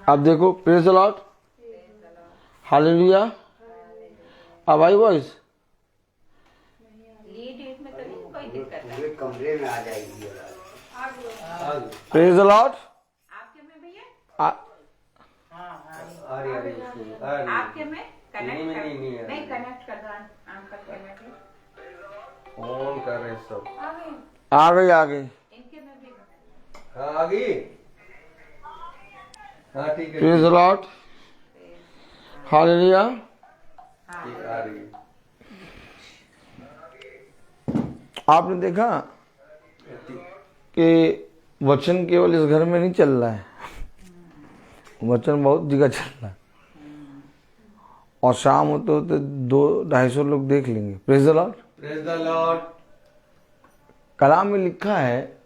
अब देखो, praise the Lord, hallelujah. अब आई वॉइस पूरे कमरे में आ जाएगी। Praise the Lord. आपके में भैया आपके में कनेक्ट नहीं कनेक्ट कर दो आपका कैमरा ऑन कर रहे हैं सब। आ गई आ गई। इनके में भी हाँ आ गई। हाँ ठीक है, प्रेज द लॉर्ड, हालेलुया। ठीक आ रही है। आपने देखा कि वचन केवल इस घर में नहीं चल रहा है, वचन बहुत जगह चल रहा है। और शाम होते होते 200-250 लोग देख लेंगे। Praise the Lord. Praise the Lord. कलाम में लिखा है,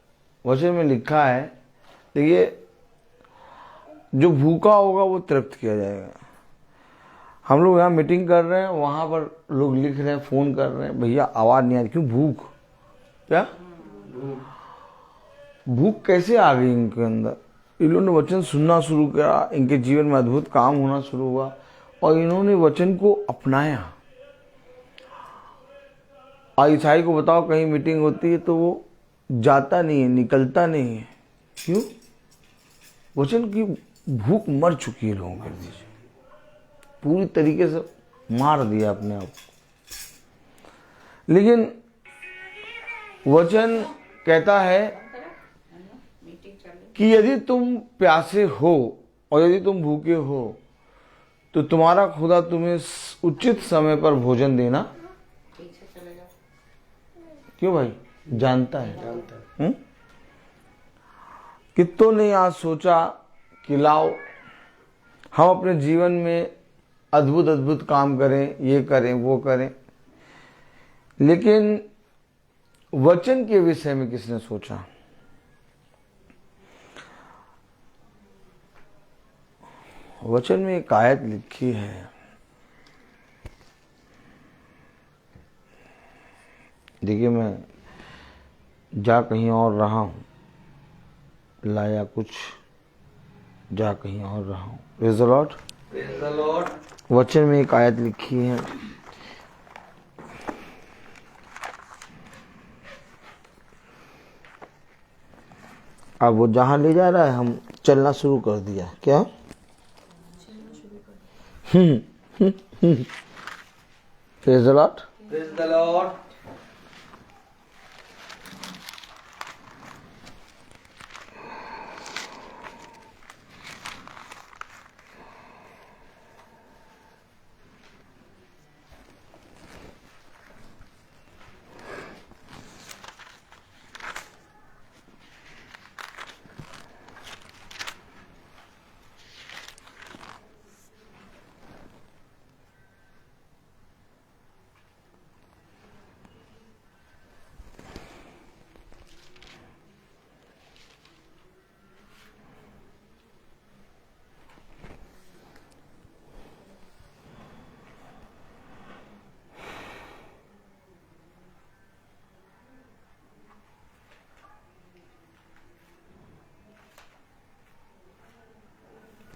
वचन में लिखा है, देखिए, जो भूखा होगा वो तृप्त किया जाएगा। हम लोग यहाँ मीटिंग कर रहे हैं, वहां पर लोग लिख रहे हैं, फोन कर रहे हैं, भैया आवाज नहीं आ रही, क्यों? भूख। क्या भूख कैसे आ गई इनके अंदर? इन्होंने वचन सुनना शुरू किया, इनके जीवन में अद्भुत काम होना शुरू हुआ और इन्होंने वचन को अपनाया। ईसाई को बताओ, कहीं मीटिंग होती है तो वो जाता नहीं है, निकलता नहीं है। क्यों? वचन की भूख मर चुकी है लोगों के बीच, पूरी तरीके से मार दिया अपने आप। लेकिन वचन कहता है कि यदि तुम प्यासे हो और यदि तुम भूखे हो तो तुम्हारा खुदा तुम्हें उचित समय पर भोजन देना क्यों भाई जानता है। कितनों ने आज सोचा कि लाओ हम अपने जीवन में अद्भुत अद्भुत काम करें, ये करें वो करें, लेकिन वचन के विषय में किसने सोचा? वचन में एक आयत लिखी है, देखिए, मैं जा कहीं और रहा हूं, लाया कुछ, जा कहीं और रहा हूं। Praise the Lord. Praise the Lord. वचन में एक आयत लिखी है, अब वो जहां ले जा रहा है हम चलना शुरू कर दिया। क्या? Praise the Lord. Praise the Lord.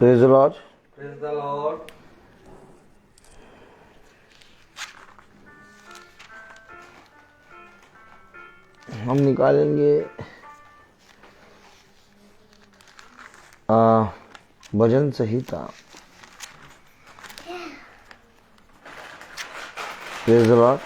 Praise the Lord. Praise the Lord. हम निकालेंगे भजन संहिता। Praise the Lord.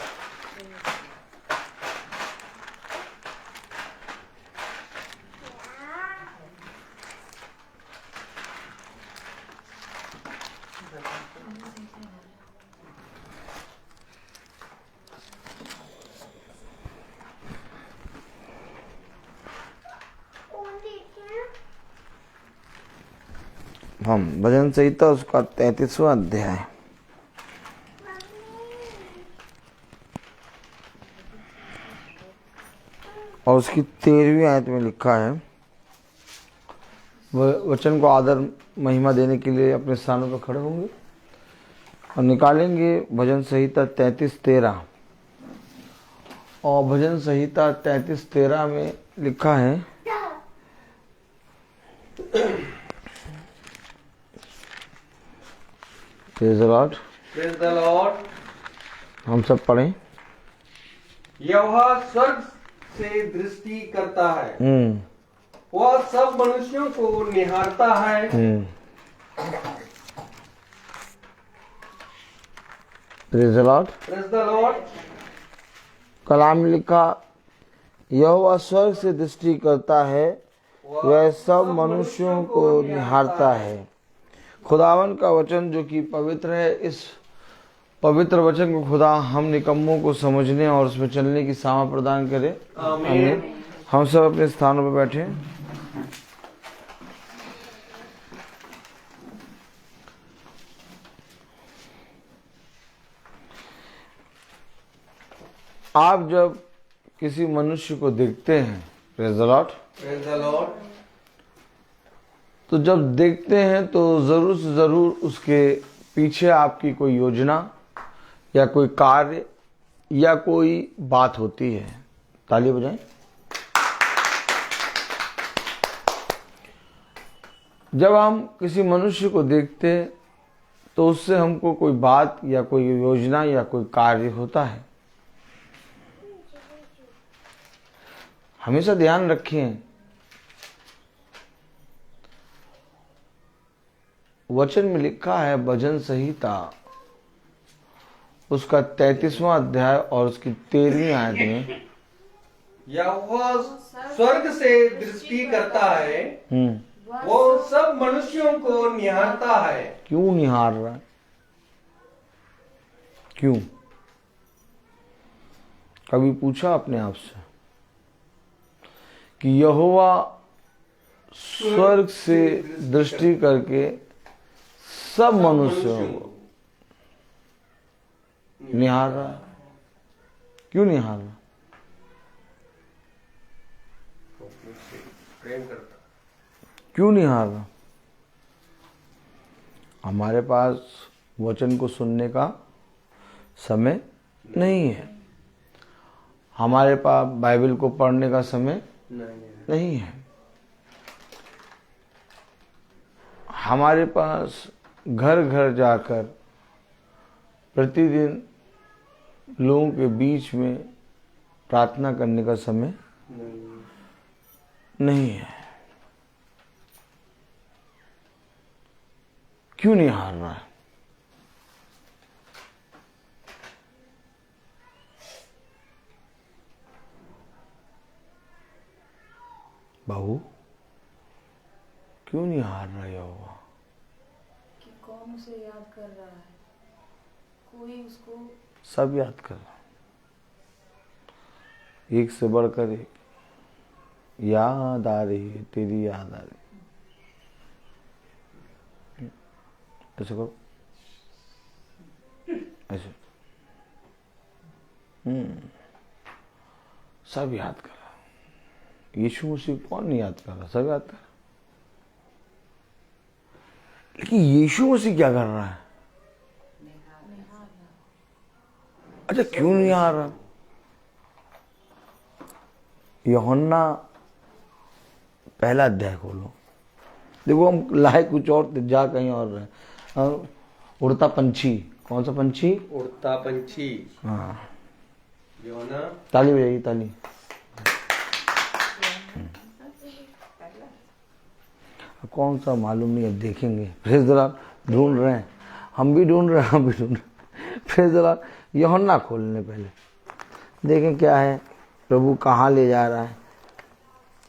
हम भजन संहिता उसका 33वां अध्याय और उसकी 13वीं आयत में लिखा है, वचन को आदर महिमा देने के लिए अपने स्थानों पर खड़े होंगे और निकालेंगे भजन संहिता 33:13। और भजन संहिता 33:13 में लिखा है, praise the Lord. Praise the Lord. हम सब पढ़ें। यहोवा स्वर्ग से दृष्टि करता है, वह सब मनुष्यों को निहारता है। Praise the Lord. Praise the Lord. कलाम में लिखा, यहोवा स्वर्ग से दृष्टि करता है, वह सब मनुष्यों को निहारता है। खुदावन का वचन जो कि पवित्र है, इस पवित्र वचन को खुदा हम निकम्मों को समझने और उसमें चलने की सामर्थ प्रदान करे। आमीन। हम सब अपने स्थानों पर बैठे। आप जब किसी मनुष्य को देखते हैं, praise the Lord, praise the Lord, तो जब देखते हैं तो जरूर से जरूर उसके पीछे आपकी कोई योजना या कोई कार्य या कोई बात होती है। ताली बजाएं। जब हम किसी मनुष्य को देखते हैं तो उससे हमको कोई बात या कोई योजना या कोई कार्य होता है। हमेशा ध्यान रखें, वचन में लिखा है भजन संहिता उसका 33वां अध्याय और उसकी 13वीं आयत में, यहोवा स्वर्ग से दृष्टि करता है, वो सब मनुष्यों को निहारता है। क्यों निहार रहा है? क्यों? कभी पूछा अपने आप से कि यहोवा स्वर्ग से दृष्टि करके सब मनुष्यों को निहार रहा है? क्यों निहार रहा? प्रेम करता। क्यों निहार रहा? हमारे पास वचन को सुनने का समय नहीं है, हमारे पास बाइबल को पढ़ने का समय नहीं है, हमारे पास घर घर जाकर प्रतिदिन लोगों के बीच में प्रार्थना करने का समय नहीं है। क्यों नहीं हार रहा है? बहू, क्यों नहीं हार रहा यहोवा? कि कौन उसे याद कर रहा है, कोई उसको सब याद कर रहा, एक से बढ़कर एक याद आ रही है, तेरी याद आ रही। ऐसे करो, ऐसे। सब याद कर रहा। यीशु मसीह कौन नहीं याद कर रहा? सब याद कर रहा। लेकिन यीशु मसीह क्या कर रहा है? अच्छा, क्यों नहीं आ रहा? यूहन्ना पहला अध्याय खोलो, देखो हम लाए कुछ और जा कहीं और रहे। उड़ता पंछी, कौन सा पंछी? उड़ता पंछी। हाँ, यूहन्ना। ताली बजाइए, ताली। कौन सा मालूम नहीं, अब देखेंगे। प्रेज द लॉर्ड, ढूंढ रहे हैं, हम भी ढूंढ रहे हैं, हम भी ढूंढ रहे हैं। प्रेज द लॉर्ड, यूहन्ना खोलने पहले देखें क्या है, प्रभु कहाँ ले जा रहा है।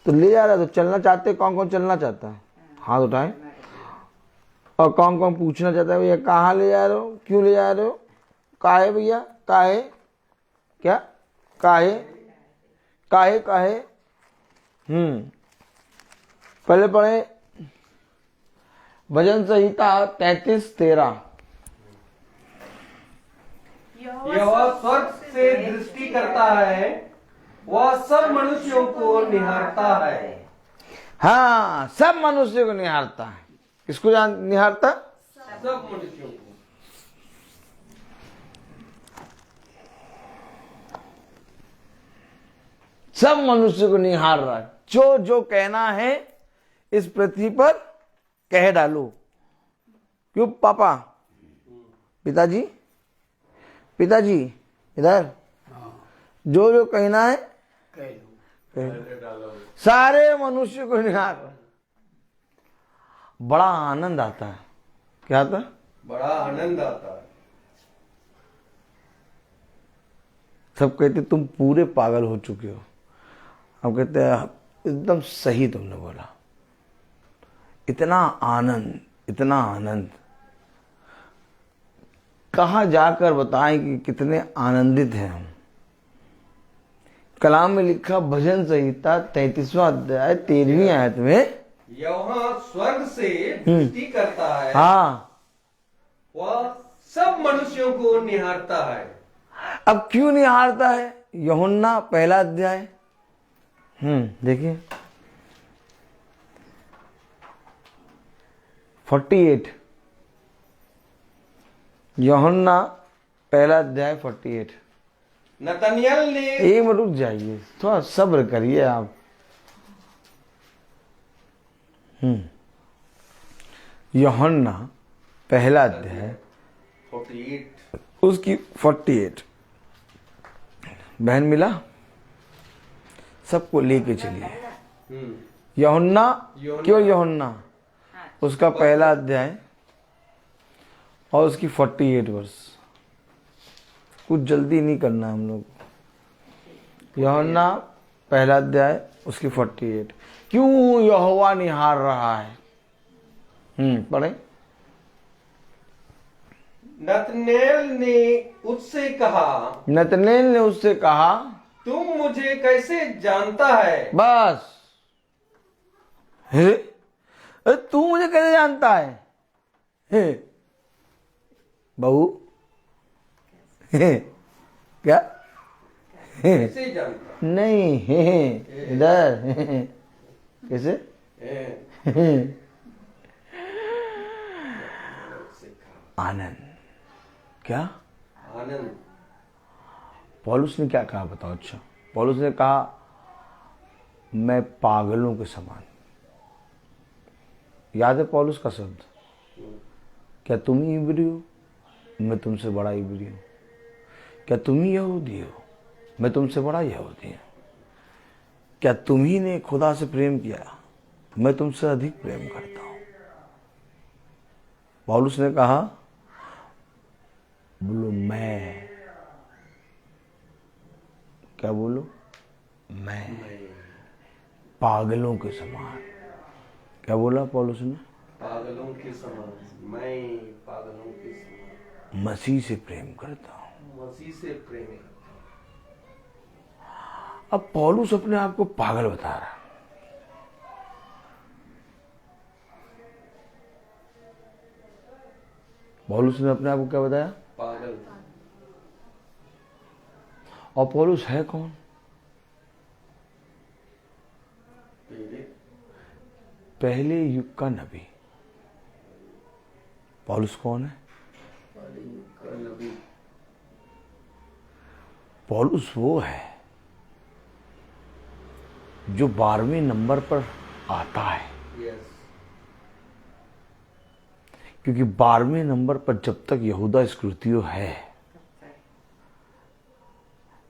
तो ले जा रहा है तो चलना चाहते, कौन कौन चलना चाहता है? हाथ उठाए। और कौन कौन पूछना चाहता है, भैया कहाँ ले जा रहे हो, क्यों ले जा रहे हो, काहे भैया, काहे, क्या काहे, काहे काहे। पहले पढ़े भजन संहिता 33:13। यहोवा स्वर्ग से दृष्टि करता है, वह सब मनुष्यों को निहारता है। हाँ, सब मनुष्य को निहारता है। किसको निहारता? सब मनुष्यों को। सब मनुष्य को निहार रहा है। जो जो कहना है इस पृथ्वी पर कह डालो। क्यों पापा? पिताजी, पिताजी इधर, जो जो कहना है सारे मनुष्य को निहार। बड़ा आनंद आता है। क्या आता है? बड़ा आनंद आता है। सब कहते तुम पूरे पागल हो चुके हो। हम कहते हैं एकदम सही तुमने बोला। इतना आनंद, इतना आनंद, कहाँ जाकर बताएं कि कितने आनंदित हैं हम। कलाम में लिखा भजन संहिता 33वां अध्याय 13वीं आयत में, यह स्वर्ग से दृष्टि करता है, हाँ, वह सब मनुष्यों को निहारता है। अब क्यों निहारता है? यूहन्ना पहला अध्याय, देखिए 48, यूहन्ना पहला अध्याय 48। नतनियल ने एक मिनट रुक जाइए, थोड़ा सब्र करिए आप। यूहन्ना पहला अध्याय 48 उसकी 48। बहन मिला? सबको लेके चलिए। यूहन्ना, क्यों यूहन्ना, उसका पहला अध्याय और उसकी 48 वर्ष। कुछ जल्दी नहीं करना हम लोग। यूहन्ना पहला अध्याय उसकी 48। क्यों यहोवा निहार रहा है? पढ़े। नतनेल ने उससे कहा, नतनेल ने उससे कहा, तुम मुझे कैसे जानता है? बस, हे, अरे तू मुझे कैसे जानता है? हे, बहू, हे, क्या? हे, कैसे जानता? नहीं, हे, इधर, हे, कैसे? है। आनंद। क्या? आनंद। पौलुस ने क्या कहा बताओ? अच्छा, पौलुस ने कहा मैं पागलों के समान। याद है पौलुस का शब्द? क्या तुम ही इब्री हो? मैं तुमसे बड़ा इब्री हूं। क्या तुम ही यहूदी हो? मैं तुमसे बड़ा यहूदी हूं। क्या तुम ही ने खुदा से प्रेम किया? मैं तुमसे अधिक प्रेम करता हूं। पौलुस ने कहा, बोलो मैं, क्या बोलो? मैं पागलों के समान। क्या बोला पौलुस ने? पागलों के समान। मैं पागलों के समान मसीह से प्रेम करता हूं। मसीह से प्रेम करता अब पौलुस अपने आप को पागल बता रहा है। पौलुस ने अपने आप को क्या बताया? हूं। पागल। और पौलुस है कौन? पहले युग का नबी। पौलुस कौन है? नबी। पौलुस वो है जो 12वें नंबर पर आता है। यस। क्योंकि 12वें नंबर पर जब तक यहूदा इस्करियोती है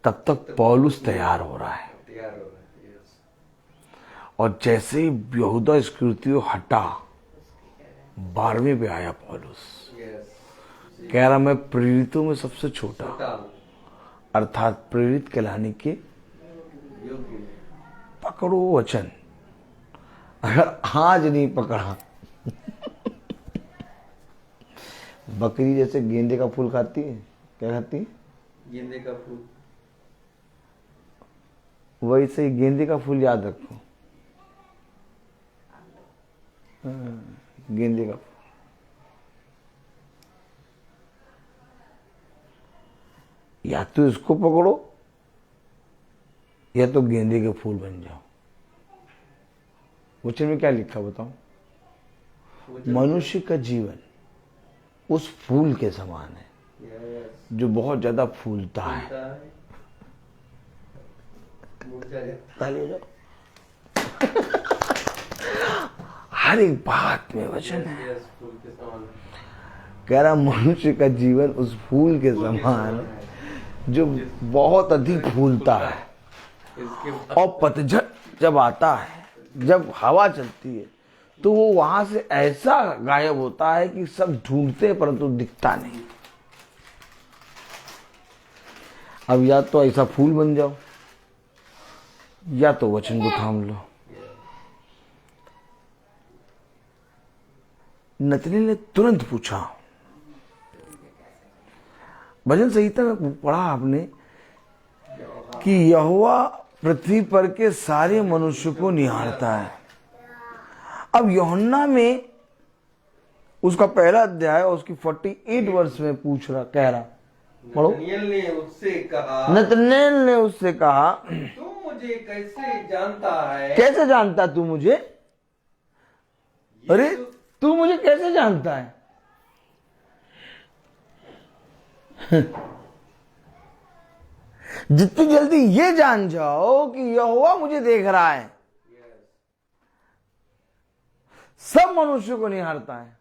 तब तक पौलुस तैयार हो रहा है। तैयार हो रहा है। यस। और जैसे ही यहूदा इस्करियोती हटा, 12वें पे आया पौलुस। यस। कह रहा मैं प्रेरितों में सबसे छोटा, छोटा अर्थात प्रेरित कहलाने के योग्य। पकड़ो वचन। अगर आज नहीं पकड़ा, बकरी जैसे गेंदे का फूल खाती है, क्या खाती है? गेंदे का फूल। वैसे ही गेंदे का फूल याद रखो। गेंदे का फूल। या तो इसको पकड़ो या तो गेंदे के फूल बन जाओ। वचन में क्या लिखा बताओ? मनुष्य का जीवन उस फूल के समान है यस। जो बहुत ज्यादा फूलता है। ताली बजाओ। हर एक बात में वचन है। यस। फूल के समान। कह रहा मनुष्य का जीवन उस फूल के समान है जो बहुत अधिक फूलता है, और पतझड़ जब आता है, जब हवा चलती है, तो वो वहां से ऐसा गायब होता है कि सब ढूंढते हैं परंतु दिखता नहीं। अब या तो ऐसा फूल बन जाओ, या तो वचन को थाम लो। नतनेल ने तुरंत पूछा, भजन संहिता में पढ़ा आपने कि यहोवा पृथ्वी पर के सारे मनुष्य को निहारता है। अब यूहन्ना में उसका पहला अध्याय और उसकी 48 वर्ष में पूछ रहा, कह रहा, पढ़ो। नतनेल ने उससे कहा, नतनेल ने उससे कहा, तू मुझे कैसे जानता है? कैसे जानता तू मुझे? अरे तू मुझे कैसे जानता है? जितनी जल्दी ये जान जाओ कि यहोवा मुझे देख रहा है, सब मनुष्य को निहारता है,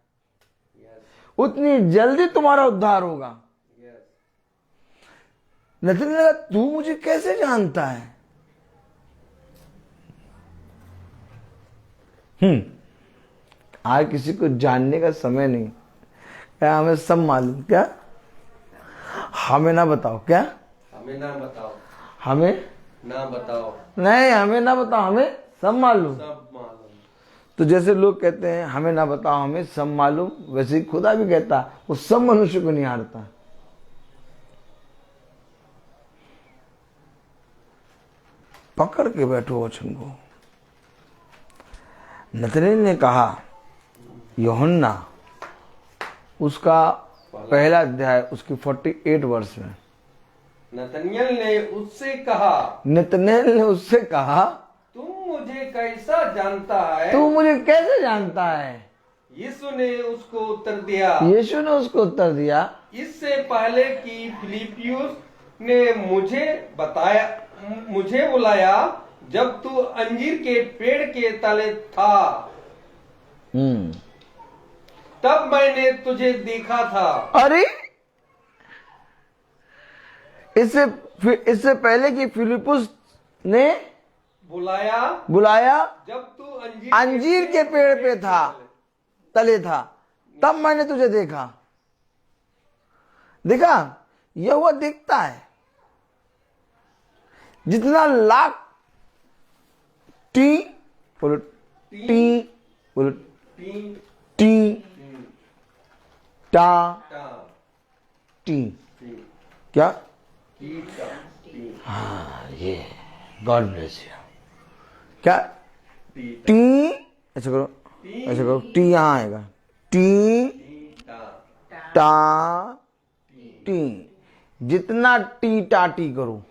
उतनी जल्दी तुम्हारा उद्धार होगा। नतनेल ने कहा, तू मुझे कैसे जानता है? आज किसी को जानने का समय नहीं, क्या हमें सब मालूम? क्या हमें ना बताओ? क्या हमें ना बताओ? हमें ना बताओ? नहीं, हमें ना बताओ, हमें सब मालूम। सब मालूम। तो जैसे लोग कहते हैं हमें ना बताओ हमें सब मालूम, वैसे ही खुदा भी कहता है वो सब मनुष्य को निहारता। पकड़ के बैठो वचन को। नतनेल ने कहा, यूहन्ना उसका पहला अध्याय उसकी 48 वर्ष में, नतनेल ने उससे कहा, नतनेल ने उससे कहा, तुम मुझे कैसा जानता है? तू मुझे कैसे जानता है? यीशु ने उसको उत्तर दिया, यीशु ने उसको उत्तर दिया, इससे पहले कि फिलिपियुस ने मुझे बुलाया, जब तू अंजीर के पेड़ के तले था, तब मैंने तुझे देखा था। अरे इससे पहले कि फिलिपुस ने बुलाया जब तू अंजीर के पेड़ पे था, तले था, तब मैंने तुझे देखा। देखा, यहोवा देखता है। जितना लाख टी बोलो, टी बोलो, टी टा टी, क्या? हाँ, ये गॉड ब्लेस यू। क्या? टी, ऐसा करो, ऐसा करो, टी यहाँ आएगा, टी टा टी। जितना टी टा टी करो,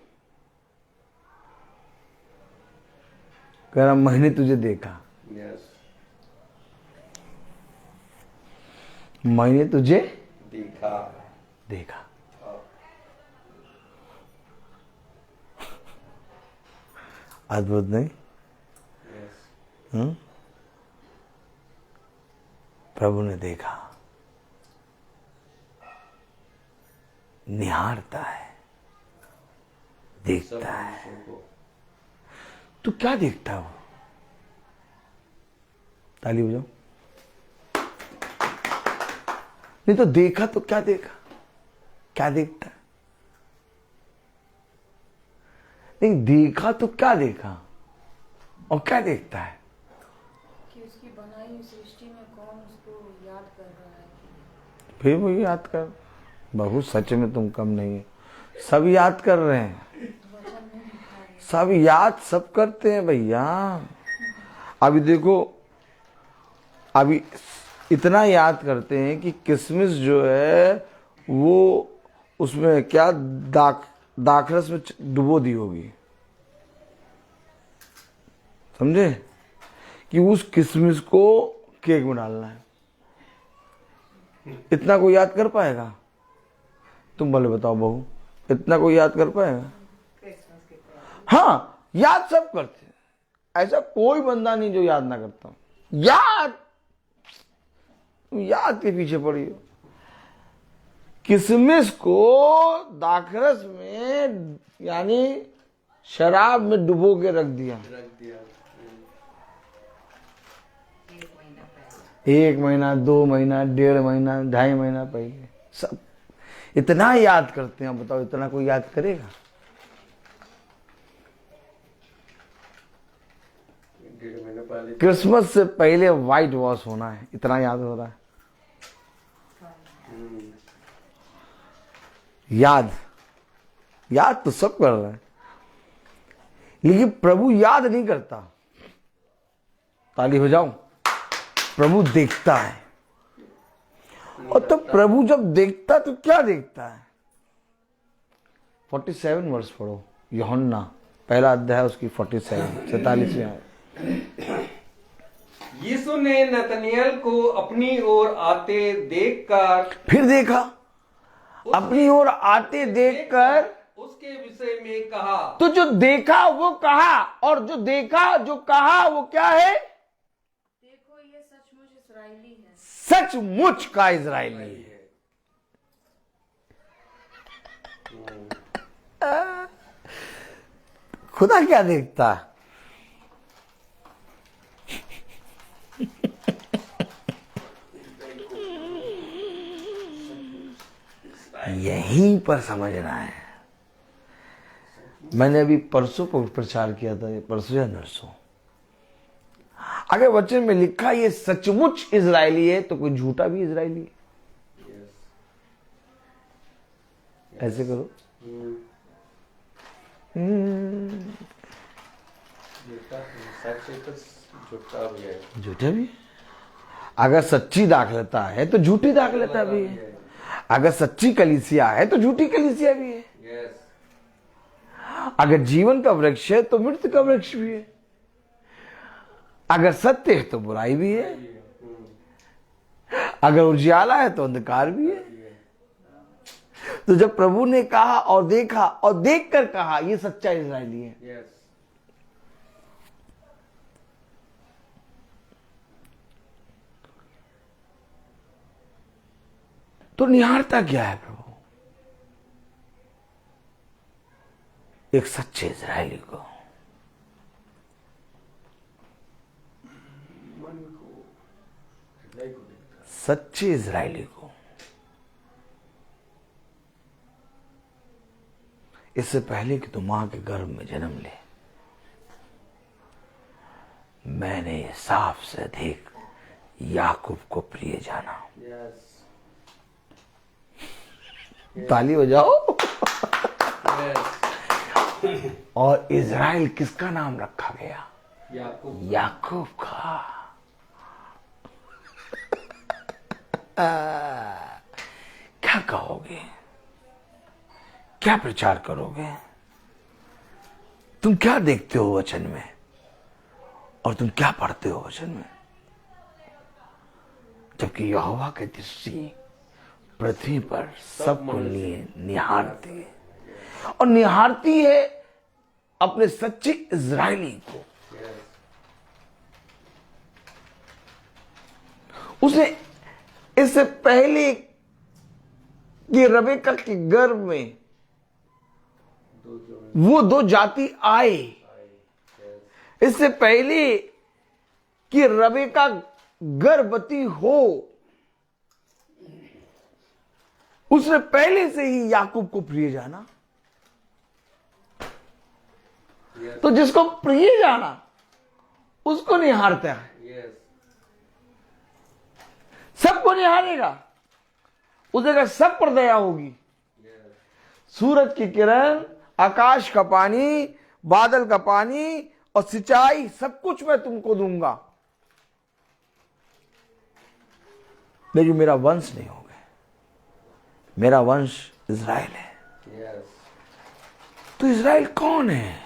कह रहा मैंने तुझे देखा, मैंने तुझे देखा। अद्भुत नहीं? प्रभु ने देखा, निहारता है, देखता है। तो क्या देखता है वो? ताली बजाओ। नहीं तो देखा तो क्या देखा? क्या देखता है? नहीं देखा तो क्या देखा और क्या देखता है? कि उसकी बनाई हुई सृष्टि में कौन उसको याद कर रहा है। फिर वो याद कर, बहुत सच में तुम कम नहीं है, सब याद कर रहे हैं, सब याद सब करते हैं भैया। अभी देखो, अभी इतना याद करते हैं कि किशमिश जो है वो उसमें क्या दाखरस में डुबो दी होगी, समझे? कि उस किशमिश को केक में डालना है। इतना कोई याद कर पाएगा? तुम भले बताओ बहू, इतना कोई याद कर पाएगा? हाँ, याद सब करते हैं, ऐसा कोई बंदा नहीं जो याद ना करता। याद, तुम याद के पीछे पड़ी हो। किशमिश को दाखरस में यानी शराब में डुबो के रख दिया। रख दिया। 1 महीना, 2 महीना, 1.5 महीना, 2.5 महीना पहले सब इतना याद करते हैं। बताओ इतना कोई याद करेगा? 1.5 महीने पहले क्रिसमस से पहले व्हाइट वॉश होना है, इतना याद हो रहा है। याद तो सब कर रहे हैं, लेकिन प्रभु याद नहीं करता। ताली हो जाओ। प्रभु देखता है। और तो प्रभु जब देखता तो क्या देखता है? 47 वर्ष पढ़ो, यूहन्ना पहला अध्याय उसकी 47 में आए। यीशु ने नतनएल को अपनी ओर आते देखकर फिर देखा, अपनी ओर आते देखकर उसके विषय में कहा। तो जो देखा वो कहा, और जो देखा जो कहा वो क्या है? देखो ये सचमुच इस्राएली है। सचमुच का इजरायली है। खुदा क्या देखता है? यहीं पर समझना है। मैंने अभी परसों को प्रचार किया था, परसों या नरसों। आगे वचन में लिखा ये सचमुच इजरायली है, तो कोई झूठा भी इजरायली है। ऐसे करो। झूठा भी है। झूठा भी। अगर सच्ची दाखलता है तो झूठी दाखलता भी है। अगर सच्ची कलीसिया है तो झूठी कलीसिया भी है। अगर जीवन का वृक्ष है तो मृत्यु का वृक्ष भी है। अगर सत्य है तो बुराई भी है। अगर उजियाला है तो अंधकार भी है। तो जब प्रभु ने कहा और देखा और देखकर कहा, यह सच्चा इजरायली है। तो निहारता क्या है प्रभु? एक सच्चे इजरायली को। सच्चे इजरायली को। इससे पहले कि तुम मां के गर्भ में जन्म ले, मैंने साफ से अधिक याकूब को प्रिय जाना। ताली बजाओ। और इजराइल किसका नाम रखा गया? याकूब का। क्या कहोगे? क्या प्रचार करोगे? तुम क्या देखते हो वचन में, और तुम क्या पढ़ते हो वचन में? जबकि यहोवा की दृष्टि पृथ्वी पर सबको निहारती है, और निहारती है अपने सच्चे इजरायली को। उसने इससे पहले कि रबेका के गर्भ में वो 2 जाति आए, इससे पहले कि रबेका गर्भवती हो, उसने पहले से ही याकूब को प्रिय जाना। तो जिसको प्रिय जाना उसको निहारता है। सबको निहारेगा, उसका सब पर दया होगी। सूरज की किरण, आकाश का पानी, बादल का पानी और सिंचाई, सब कुछ मैं तुमको दूंगा, लेकिन मेरा वंश नहीं होगा। मेरा वंश इजराइल है। तो इजराइल कौन है?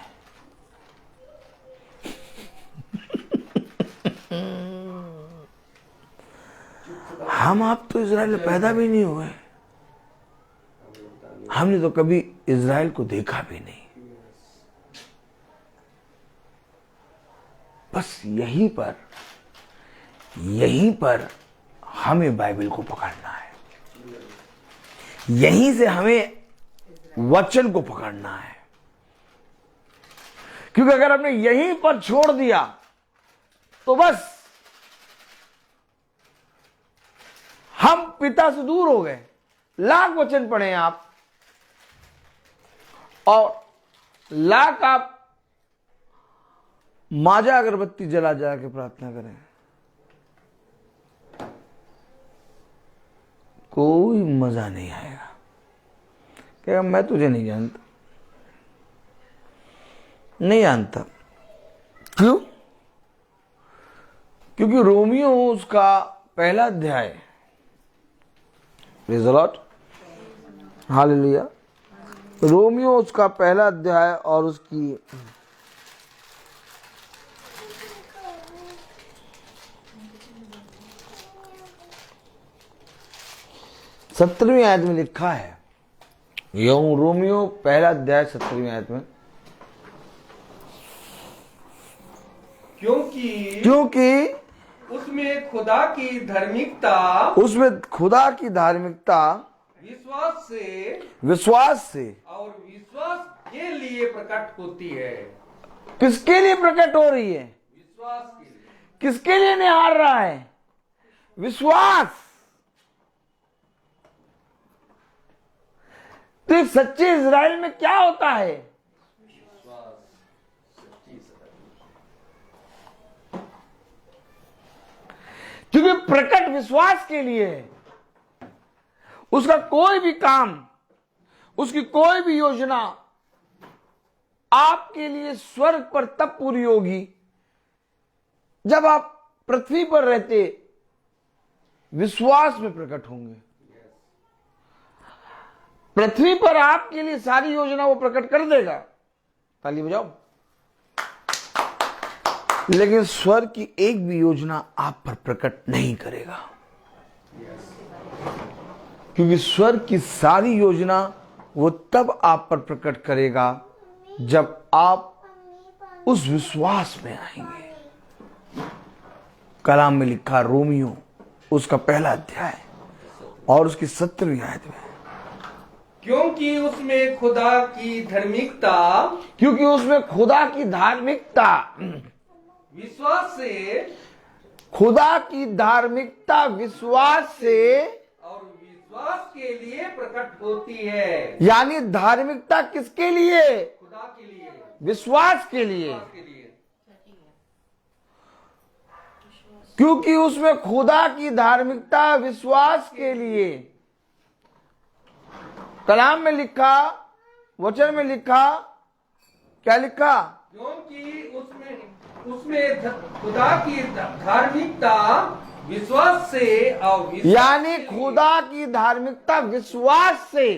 हम आप तो इजराइल में पैदा भी नहीं हुए। हमने तो कभी इजराइल को देखा भी नहीं। बस यहीं पर हमें बाइबल को पकड़ना है। यहीं से हमें वचन को पकड़ना है, क्योंकि अगर हमने यहीं पर छोड़ दिया तो बस हम पिता से दूर हो गए। लाख वचन पढ़े आप और लाख आप माजा अगरबत्ती जला जला के प्रार्थना करें, कोई मजा नहीं आएगा। क्या मैं तुझे नहीं जानता, नहीं जानता। क्यों? क्योंकि रोमियो उसका पहला अध्याय, praise the Lord, hallelujah, Romeo उसका पहला अध्याय और उसकी 17वीं आयत में लिखा है, यूं रोमियो पहला अध्याय 17वीं आयत में, क्योंकि उसमें खुदा की धार्मिकता, उसमें खुदा की धार्मिकता विश्वास से और विश्वास के लिए प्रकट होती है। किसके लिए प्रकट हो रही है? विश्वास के लिए। किसके लिए निहार रहा है? विश्वास। तो एक सच्चे इज़राइल में क्या होता है? क्योंकि प्रकट विश्वास के लिए है। उसका कोई भी काम, उसकी कोई भी योजना आपके लिए स्वर्ग पर तब पूरी होगी जब आप पृथ्वी पर रहते विश्वास में प्रकट होंगे। पृथ्वी पर आपके लिए सारी योजना वो प्रकट कर देगा, ताली बजाओ, लेकिन स्वर्ग की एक भी योजना आप पर प्रकट नहीं करेगा, क्योंकि स्वर्ग की सारी योजना वो तब आप पर प्रकट करेगा जब आप उस विश्वास में आएंगे। कलाम में लिखा रोमियो उसका पहला अध्याय और उसकी 17वीं आयत में, क्योंकि उसमें खुदा की धार्मिकता, क्योंकि उसमें खुदा की धार्मिकता विश्वास से, खुदा की धार्मिकता विश्वास से और विश्वास के लिए प्रकट होती है। यानी धार्मिकता किसके लिए? खुदा के लिए, विश्वास के लिए। विश्वास के लिए। क्योंकि उसमें खुदा की धार्मिकता विश्वास के लिए। कलाम में लिखा, वचन में लिखा, क्या लिखा? क्योंकि उसमें खुदा की धार्मिकता विश्वास से और यानी खुदा की धार्मिकता विश्वास से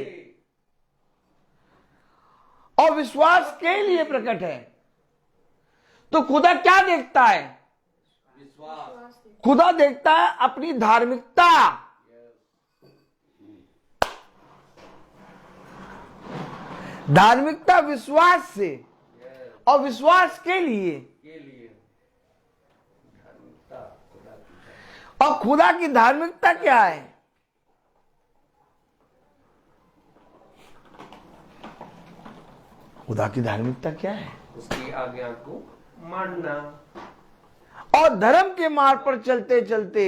और विश्वास के लिए प्रकट है। तो खुदा क्या देखता है? विश्वास। खुदा देखता है अपनी धार्मिकता। धार्मिकता विश्वास से और विश्वास के लिए। और खुदा की धार्मिकता क्या है? खुदा की धार्मिकता क्या है? उसकी आज्ञा को मानना और धर्म के मार्ग पर चलते चलते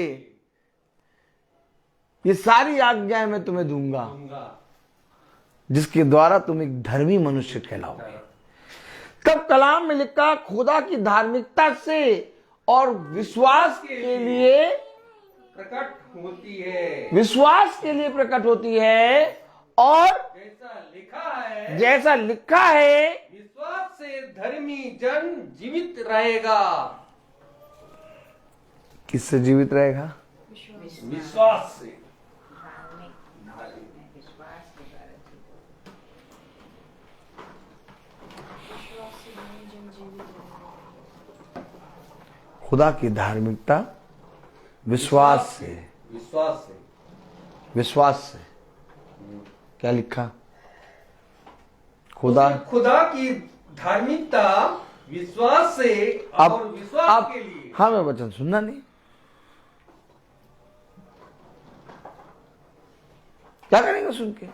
ये सारी आज्ञाएं मैं तुम्हें दूंगा, जिसके द्वारा तुम एक धर्मी मनुष्य कहलाओगे। तब कलाम में लिखा खुदा की धार्मिकता से और विश्वास के लिए प्रकट होती है, विश्वास के लिए प्रकट होती है। और जैसा लिखा है विश्वास से धर्मी जन जीवित रहेगा। किससे जीवित रहेगा? विश्वास से। खुदा की धार्मिकता विश्वास से, विश्वास से, विश्वास से। क्या लिखा? खुदा की धार्मिकता विश्वास से और विश्वास के लिए। हमें वचन सुनना नहीं। क्या करेंगे सुन के?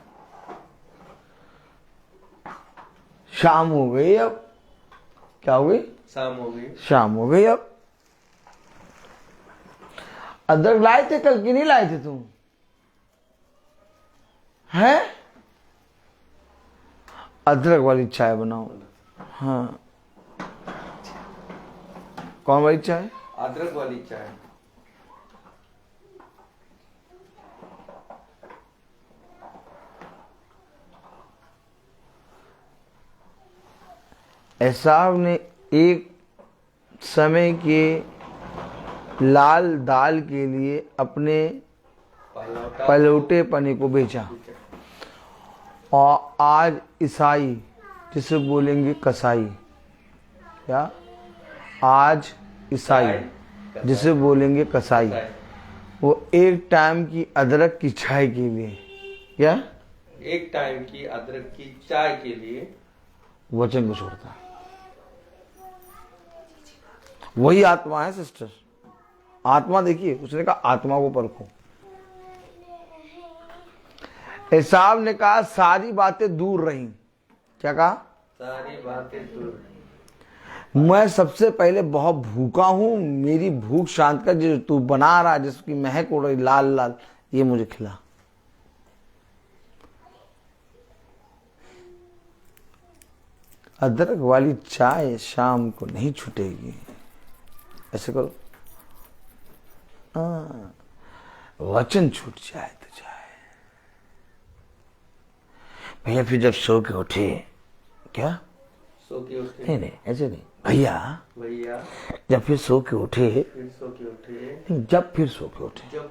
शाम हो गई अब। क्या हो गई? शाम हो गई। शाम हो गई अब। अदरक लाए थे कल की नहीं लाए थे तुम? हैं? अदरक वाली चाय बनाओ। हाँ, कौन वाली चाय? अदरक वाली चाय। एसाव ने एक समय के लाल दाल के लिए अपने पलौटे पने को बेचा, और आज ईसाई, जिसे बोलेंगे कसाई, क्या? आज ईसाई, जिसे बोलेंगे कसाई, वो एक टाइम की अदरक की चाय के लिए, क्या? एक टाइम की अदरक की चाय के लिए वचन को छोड़ता है। वही आत्मा है सिस्टर। आत्मा देखिए, उसने कहा आत्मा को परखो। एसाव ने कहा सारी बातें दूर रहीं। क्या कहा? सारी बातें दूर। मैं सबसे पहले बहुत भूखा हूं, मेरी भूख शांत कर, जो तू बना रहा, जिसकी महक उड़ रही लाल लाल, ये मुझे खिला। अदरक वाली चाय शाम को नहीं छूटेगी। ऐसे करो, हाँ, वचन छूट जाए तो जाए। भैया फिर जब सो के उठे, क्या? सो के उठे। नहीं नहीं, ऐसे नहीं भैया। भैया जब फिर सो के उठे, फिर सो के उठे। नहीं, जब फिर सो के उठे, जब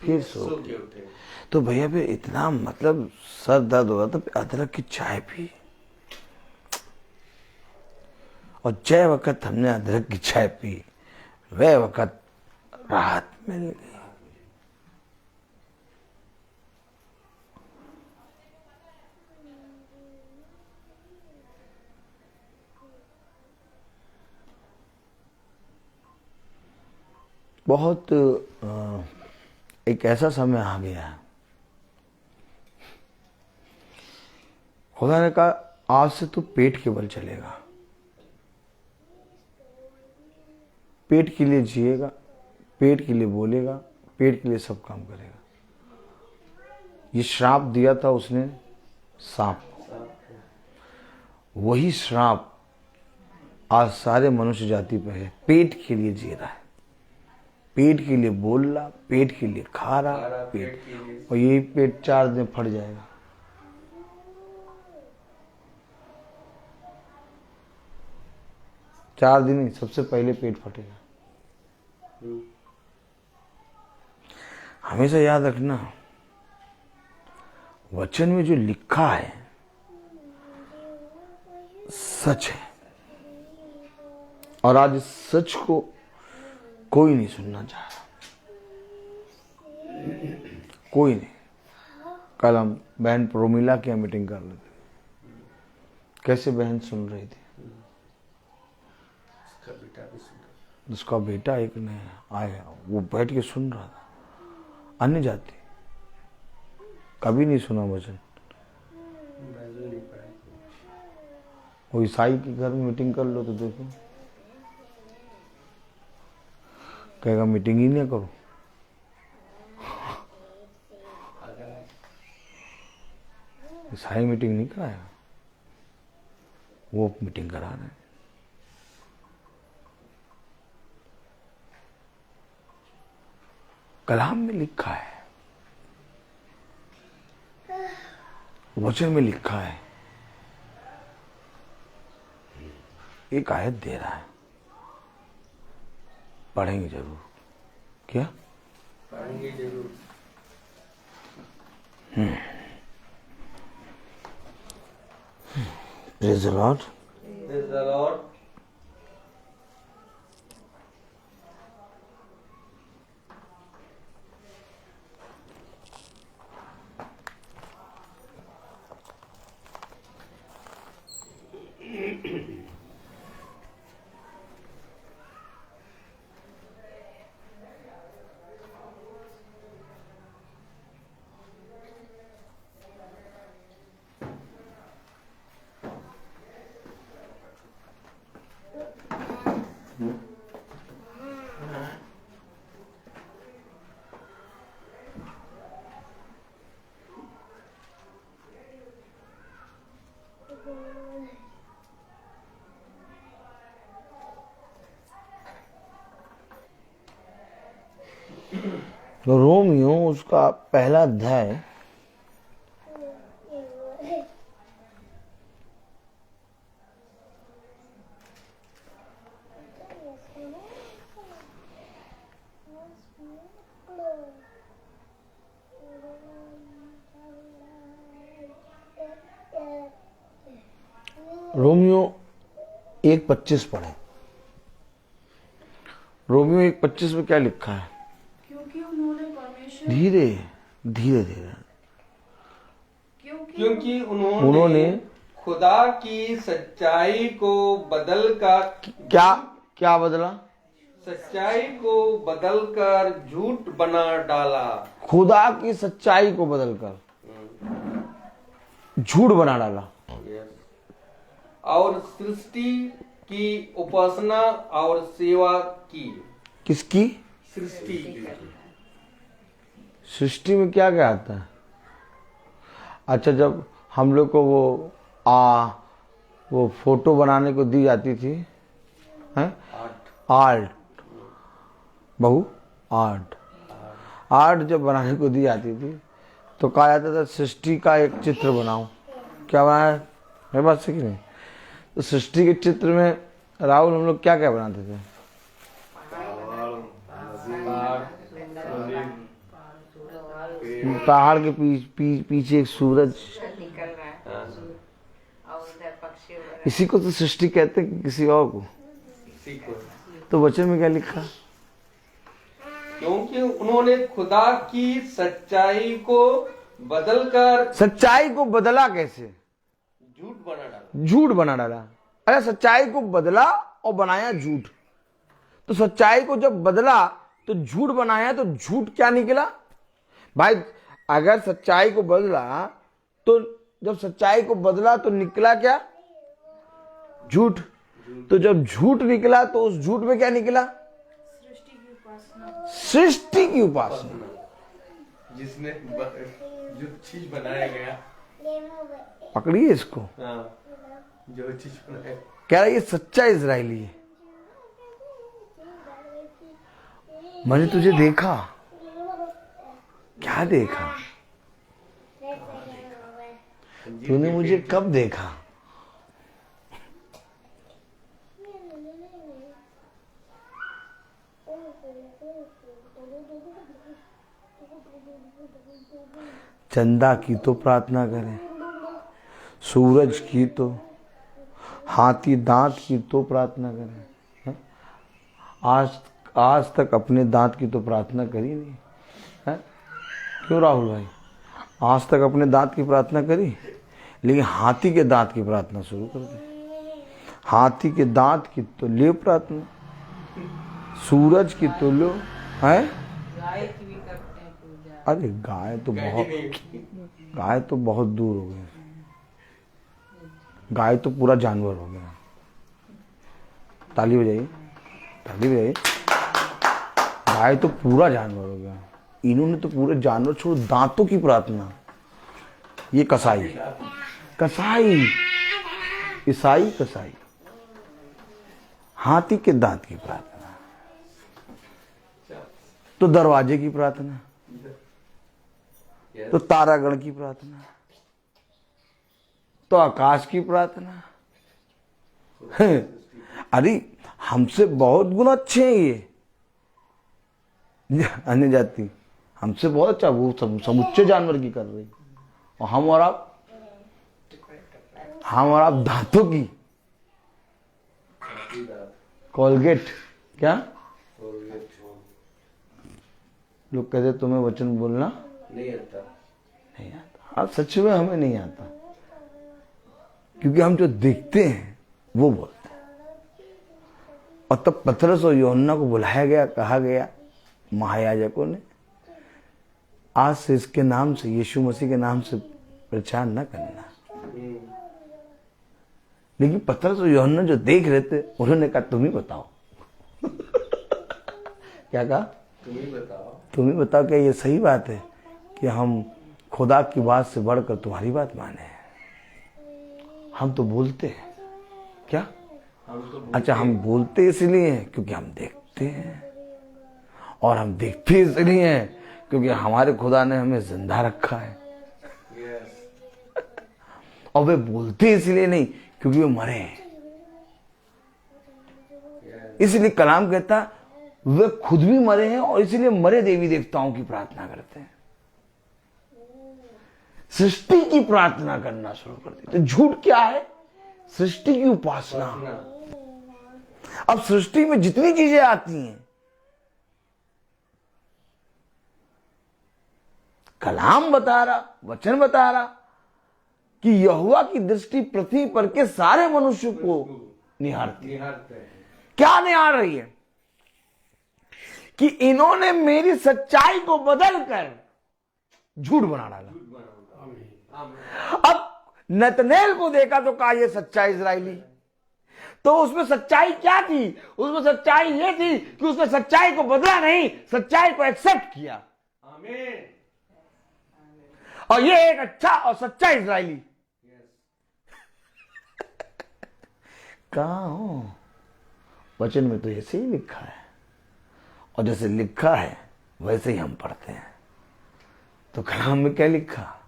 फिर सो के उठे। तो भैया फिर इतना मतलब सर दर्द हो रहा था, अदरक की चाय पी, और जय वक्त हमने अदरक की चाय पी, वह वक्त राहत मिल गई। बहुत एक ऐसा समय आ गया है, खुदा ने कहा आज से तू पेट के बल चलेगा, पेट के लिए जिएगा, पेट के लिए बोलेगा, पेट के लिए सब काम करेगा। ये श्राप दिया था उसने सांप को, वही श्राप आज सारे मनुष्य जाति पे है। पेट के लिए जी रहा है, पेट के लिए बोल रहा, पेट के लिए खा रहा, पेट, और यही पेट 4 दिन फट जाएगा। चार दिन ही, सबसे पहले पेट फटेगा। हमेशा याद रखना, वचन में जो लिखा है सच है, और आज इस सच को कोई नहीं सुनना चाह रहा, कोई नहीं। कल हम बहन प्रोमिला की मीटिंग कर रहे थे, कैसे बहन सुन रही थी, उसका बेटा एक ने आया, वो बैठ के सुन रहा था, अन्य जाति, कभी नहीं सुना वचन। वो ईसाई के घर में मीटिंग कर लो तो देखो, कहेगा मीटिंग ही नहीं करो। ईसाई मीटिंग नहीं कराएगा, वो मीटिंग करा रहे हैं। कलाम में लिखा है, वचन में लिखा है, एक आयत दे रहा है, पढ़ेंगे जरूर। क्या पढ़ेंगे जरूर? Praise the Lord. Praise the Lord. Romeo उसका पहला अध्याय रोमियो 1:25 पढ़े। रोमियो 1:25 में क्या लिखा है? क्योंकि उन्होंने परमेश्वर धीरे धीरे धीरे क्योंकि उन्होंने खुदा की सच्चाई को बदल कर क्या क्या बदला? सच्चाई को बदलकर झूठ बना डाला। खुदा की सच्चाई को बदलकर झूठ बना डाला। और सृष्टि की उपासना और सेवा की। किसकी? सृष्टि की। सृष्टि में क्या क्या आता है? अच्छा, जब हम लोग को वो फोटो बनाने को दी जाती थी, हैं? आर्ट, बहू, आर्ट जब बनाने को दी जाती थी तो कहा जाता था सृष्टि का एक चित्र बनाओ। क्या बनाया? मेरे बात से कि नहीं? तो सृष्टि के चित्र में राहुल हम लोग क्या क्या बनाते थे? पहाड़ के पीछे एक सूरज निकल रहा है और उधर पक्षी उड़ रहा है। इसी को तो सृष्टि कहते हैं कि किसी और को? तो वचन में क्या लिखा? क्योंकि उन्होंने खुदा की सच्चाई को बदलकर सच्चाई को बदला कैसे? झूठ बना डाला। झूठ बना डाला। अरे सच्चाई को बदला और बनाया झूठ। तो सच्चाई को जब बदला तो झूठ बनाया, तो झूठ क्या निकला भाई? अगर सच्चाई को बदला तो जब सच्चाई को बदला तो निकला क्या? झूठ। तो जब झूठ निकला तो उस झूठ में क्या निकला? सृष्टि की उपासना। सृष्टि की उपासना। जिसने जो चीज बनाया गया, पकड़िए इसको। हाँ, जो चीज बनाया, कह रहा है ये सच्चा इजरायली है। मैंने तुझे देखा। क्या देखा? तूने मुझे कब देखा? चंदा की तो प्रार्थना करें, सूरज की तो, हाथी दांत की तो प्रार्थना करें। हैं? आज तक अपने दांत की तो प्रार्थना करी नहीं है? क्यों राहुल भाई? आज तक अपने दांत की प्रार्थना करी, लेकिन हाथी के दांत की प्रार्थना शुरू कर दी। हाथी के दांत की तो ले प्रार्थना, सूरज की तो लो है। गाय की भी करते हैं पूजा। अरे गाय तो बहुत दूर हो गई। गाय तो पूरा जानवर हो गया। ताली बजाइए, ताली बजाइए। गाय तो पूरा जानवर हो गया। इन्होंने तो पूरे जानवर छोड़ दांतों की प्रार्थना। ये कसाई ईसाई कसाई, हाथी के दांत की प्रार्थना, तो दरवाजे की प्रार्थना, तो तारागण की प्रार्थना, तो आकाश की प्रार्थना। अरे हमसे बहुत गुना अच्छे हैं ये अन्य जाति, हमसे बहुत अच्छा। वो समुच्चय जानवर की कर रही, और हम और आप दांतों की। कोलगेट क्या? लोग कहते तुम्हें वचन बोलना नहीं आता। हाँ, सच में हमें नहीं आता, क्योंकि हम जो देखते हैं वो बोलते हैं। और तब पतरस और यूहन्ना को बुलाया गया, कहा गया महायाजकों ने, आज से इसके नाम से, यीशु मसीह के नाम से प्रचार न करना। लेकिन पतरस और यूहन्ना जो देख रहे थे, उन्होंने कहा तुम ही बताओ। क्या कहा? तुम ही बताओ। तुम ही बताओ, क्या ये सही बात है कि हम खुदा की बात से बढ़कर तुम्हारी बात माने? हम तो बोलते हैं क्या? अच्छा, हम बोलते इसलिए हैं क्योंकि हम देखते हैं, और हम देखते इसलिए हैं क्योंकि हमारे खुदा ने हमें जिंदा रखा है। और वे बोलते इसलिए नहीं क्योंकि वे मरे हैं। इसलिए कलाम कहता वे खुद भी मरे हैं और इसलिए मरे देवी देवताओं की प्रार्थना करते हैं, सृष्टि की प्रार्थना करना शुरू कर देते। तो झूठ क्या है? सृष्टि की उपासना। अब सृष्टि में जितनी चीजें आती हैं, कलाम बता रहा, वचन बता रहा कि यहोवा की दृष्टि पृथ्वी पर के सारे मनुष्य को निहारती है। क्या निहार रही है? कि इन्होंने मेरी सच्चाई को बदलकर झूठ बना डाला। अब नतनेल को देखा तो कहा ये सच्चा इजराइली। तो उसमें सच्चाई क्या थी? उसमें सच्चाई ये थी कि उसने सच्चाई को बदला नहीं, सच्चाई को एक्सेप्ट किया। आमीन। और ये एक अच्छा और सच्चा इजराइली। कहां हो? वचन में तो ऐसे ही लिखा है, और जैसे लिखा है वैसे ही हम पढ़ते हैं। तो कलाम में क्या लिखा?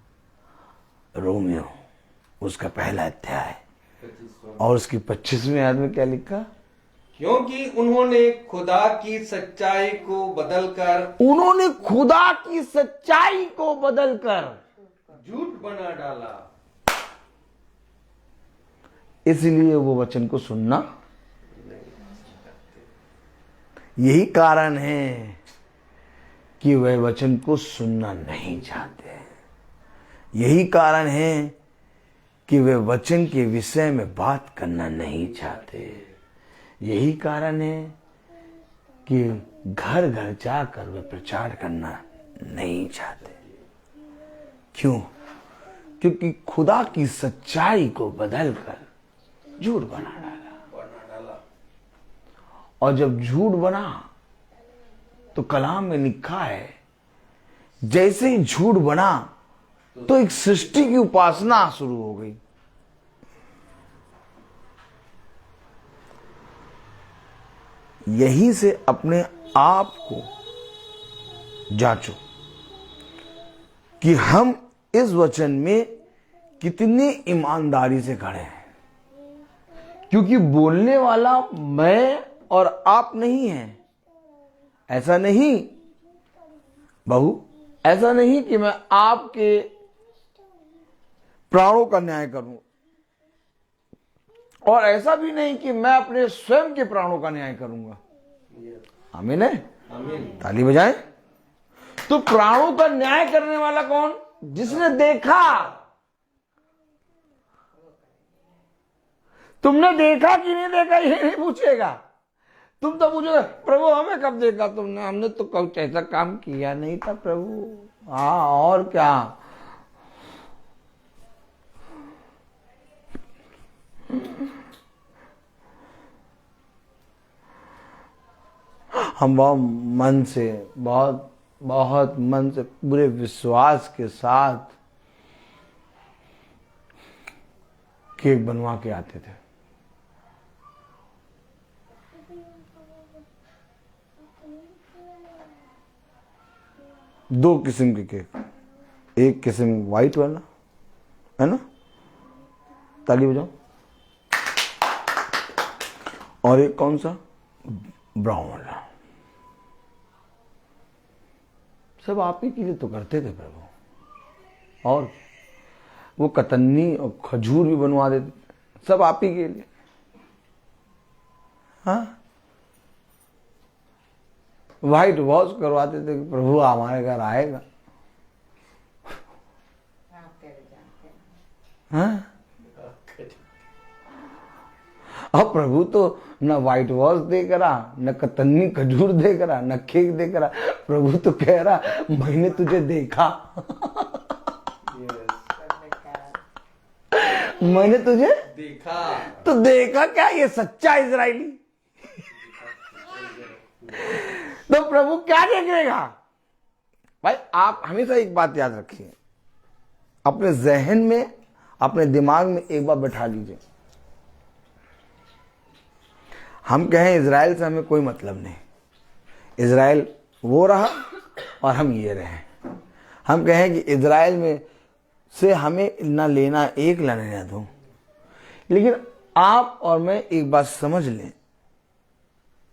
रोमियो उसका पहला अध्याय और उसकी 25वीं आयत में क्या लिखा? क्योंकि उन्होंने खुदा की सच्चाई को बदलकर झूठ बना डाला। इसलिए वो वचन को सुनना, यही कारण है कि वह वचन को सुनना नहीं चाहते। यही कारण है कि वे वचन के विषय में बात करना नहीं चाहते। यही कारण है कि घर घर जाकर वे प्रचार करना नहीं चाहते। क्यों? क्योंकि खुदा की सच्चाई को बदलकर झूठ बना डाला। और जब झूठ बना तो कलाम में लिखा है, जैसे ही झूठ बना तो एक सृष्टि की उपासना शुरू हो गई। यहीं से अपने आप को जांचो कि हम इस वचन में कितनी ईमानदारी से खड़े हैं। क्योंकि बोलने वाला मैं और आप नहीं है। ऐसा नहीं बहू, ऐसा नहीं कि मैं आपके प्राणों का न्याय करूं, और ऐसा भी नहीं कि मैं अपने स्वयं के प्राणों का न्याय करूंगा। आमीन है? आमीन। ताली बजाएं। तो प्राणों का न्याय करने वाला कौन? जिसने देखा। तुमने देखा कि नहीं देखा ये नहीं पूछेगा। तुम तो पूछोगे प्रभु हमें कब देखा तुमने? हमने तो कभी ऐसा काम किया नहीं था प्रभु। हाँ, और क्या? हम बहुत मन से पूरे विश्वास के साथ केक बनवा के आते थे। दो किस्म के केक, एक किस्म व्हाइट वाला है ना, ताली बजाओ, और एक कौन सा? ब्राउन वाला। सब आप ही के लिए तो करते थे प्रभु। और वो कतन्नी और खजूर भी बनवा देते, सब आप ही के लिए। हाँ, व्हाइट वॉश करवाते थे कि प्रभु हमारे घर आएगा। हाँ, अब प्रभु तो न व्हाइट वॉश दे करा, न कतन्नी खजूर दे करा, न केक दे करा। प्रभु तो कह रहा मैंने तुझे देखा। मैंने तुझे देखा। तो देखा क्या? ये सच्चा इजराइली। तो प्रभु क्या देखेगा? भाई आप हमेशा एक बात याद रखिए, अपने जहन में, अपने दिमाग में एक बार बैठा लीजिए, हम कहें इजराइल से हमें कोई मतलब नहीं, इजराइल वो रहा और हम ये रहे। हम कहें कि इजराइल में से हमें ना लेना एक, ना लेना दो। लेकिन आप और मैं एक बात समझ लें,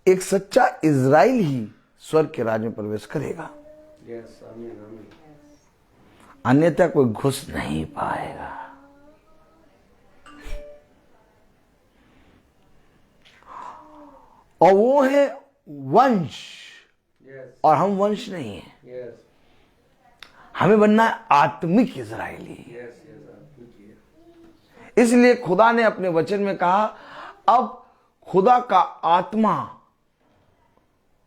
एक सच्चा इजराइल ही स्वर्ग के राज्य में प्रवेश करेगा, यस, आमीन आमीन। अन्यथा कोई घुस नहीं पाएगा। और वो है वंश, यस और हम वंश नहीं है। यस हमें बनना है आत्मिक इजराइली। यस यस, आप पूछिए। इसलिए खुदा ने अपने वचन में कहा, अब खुदा का आत्मा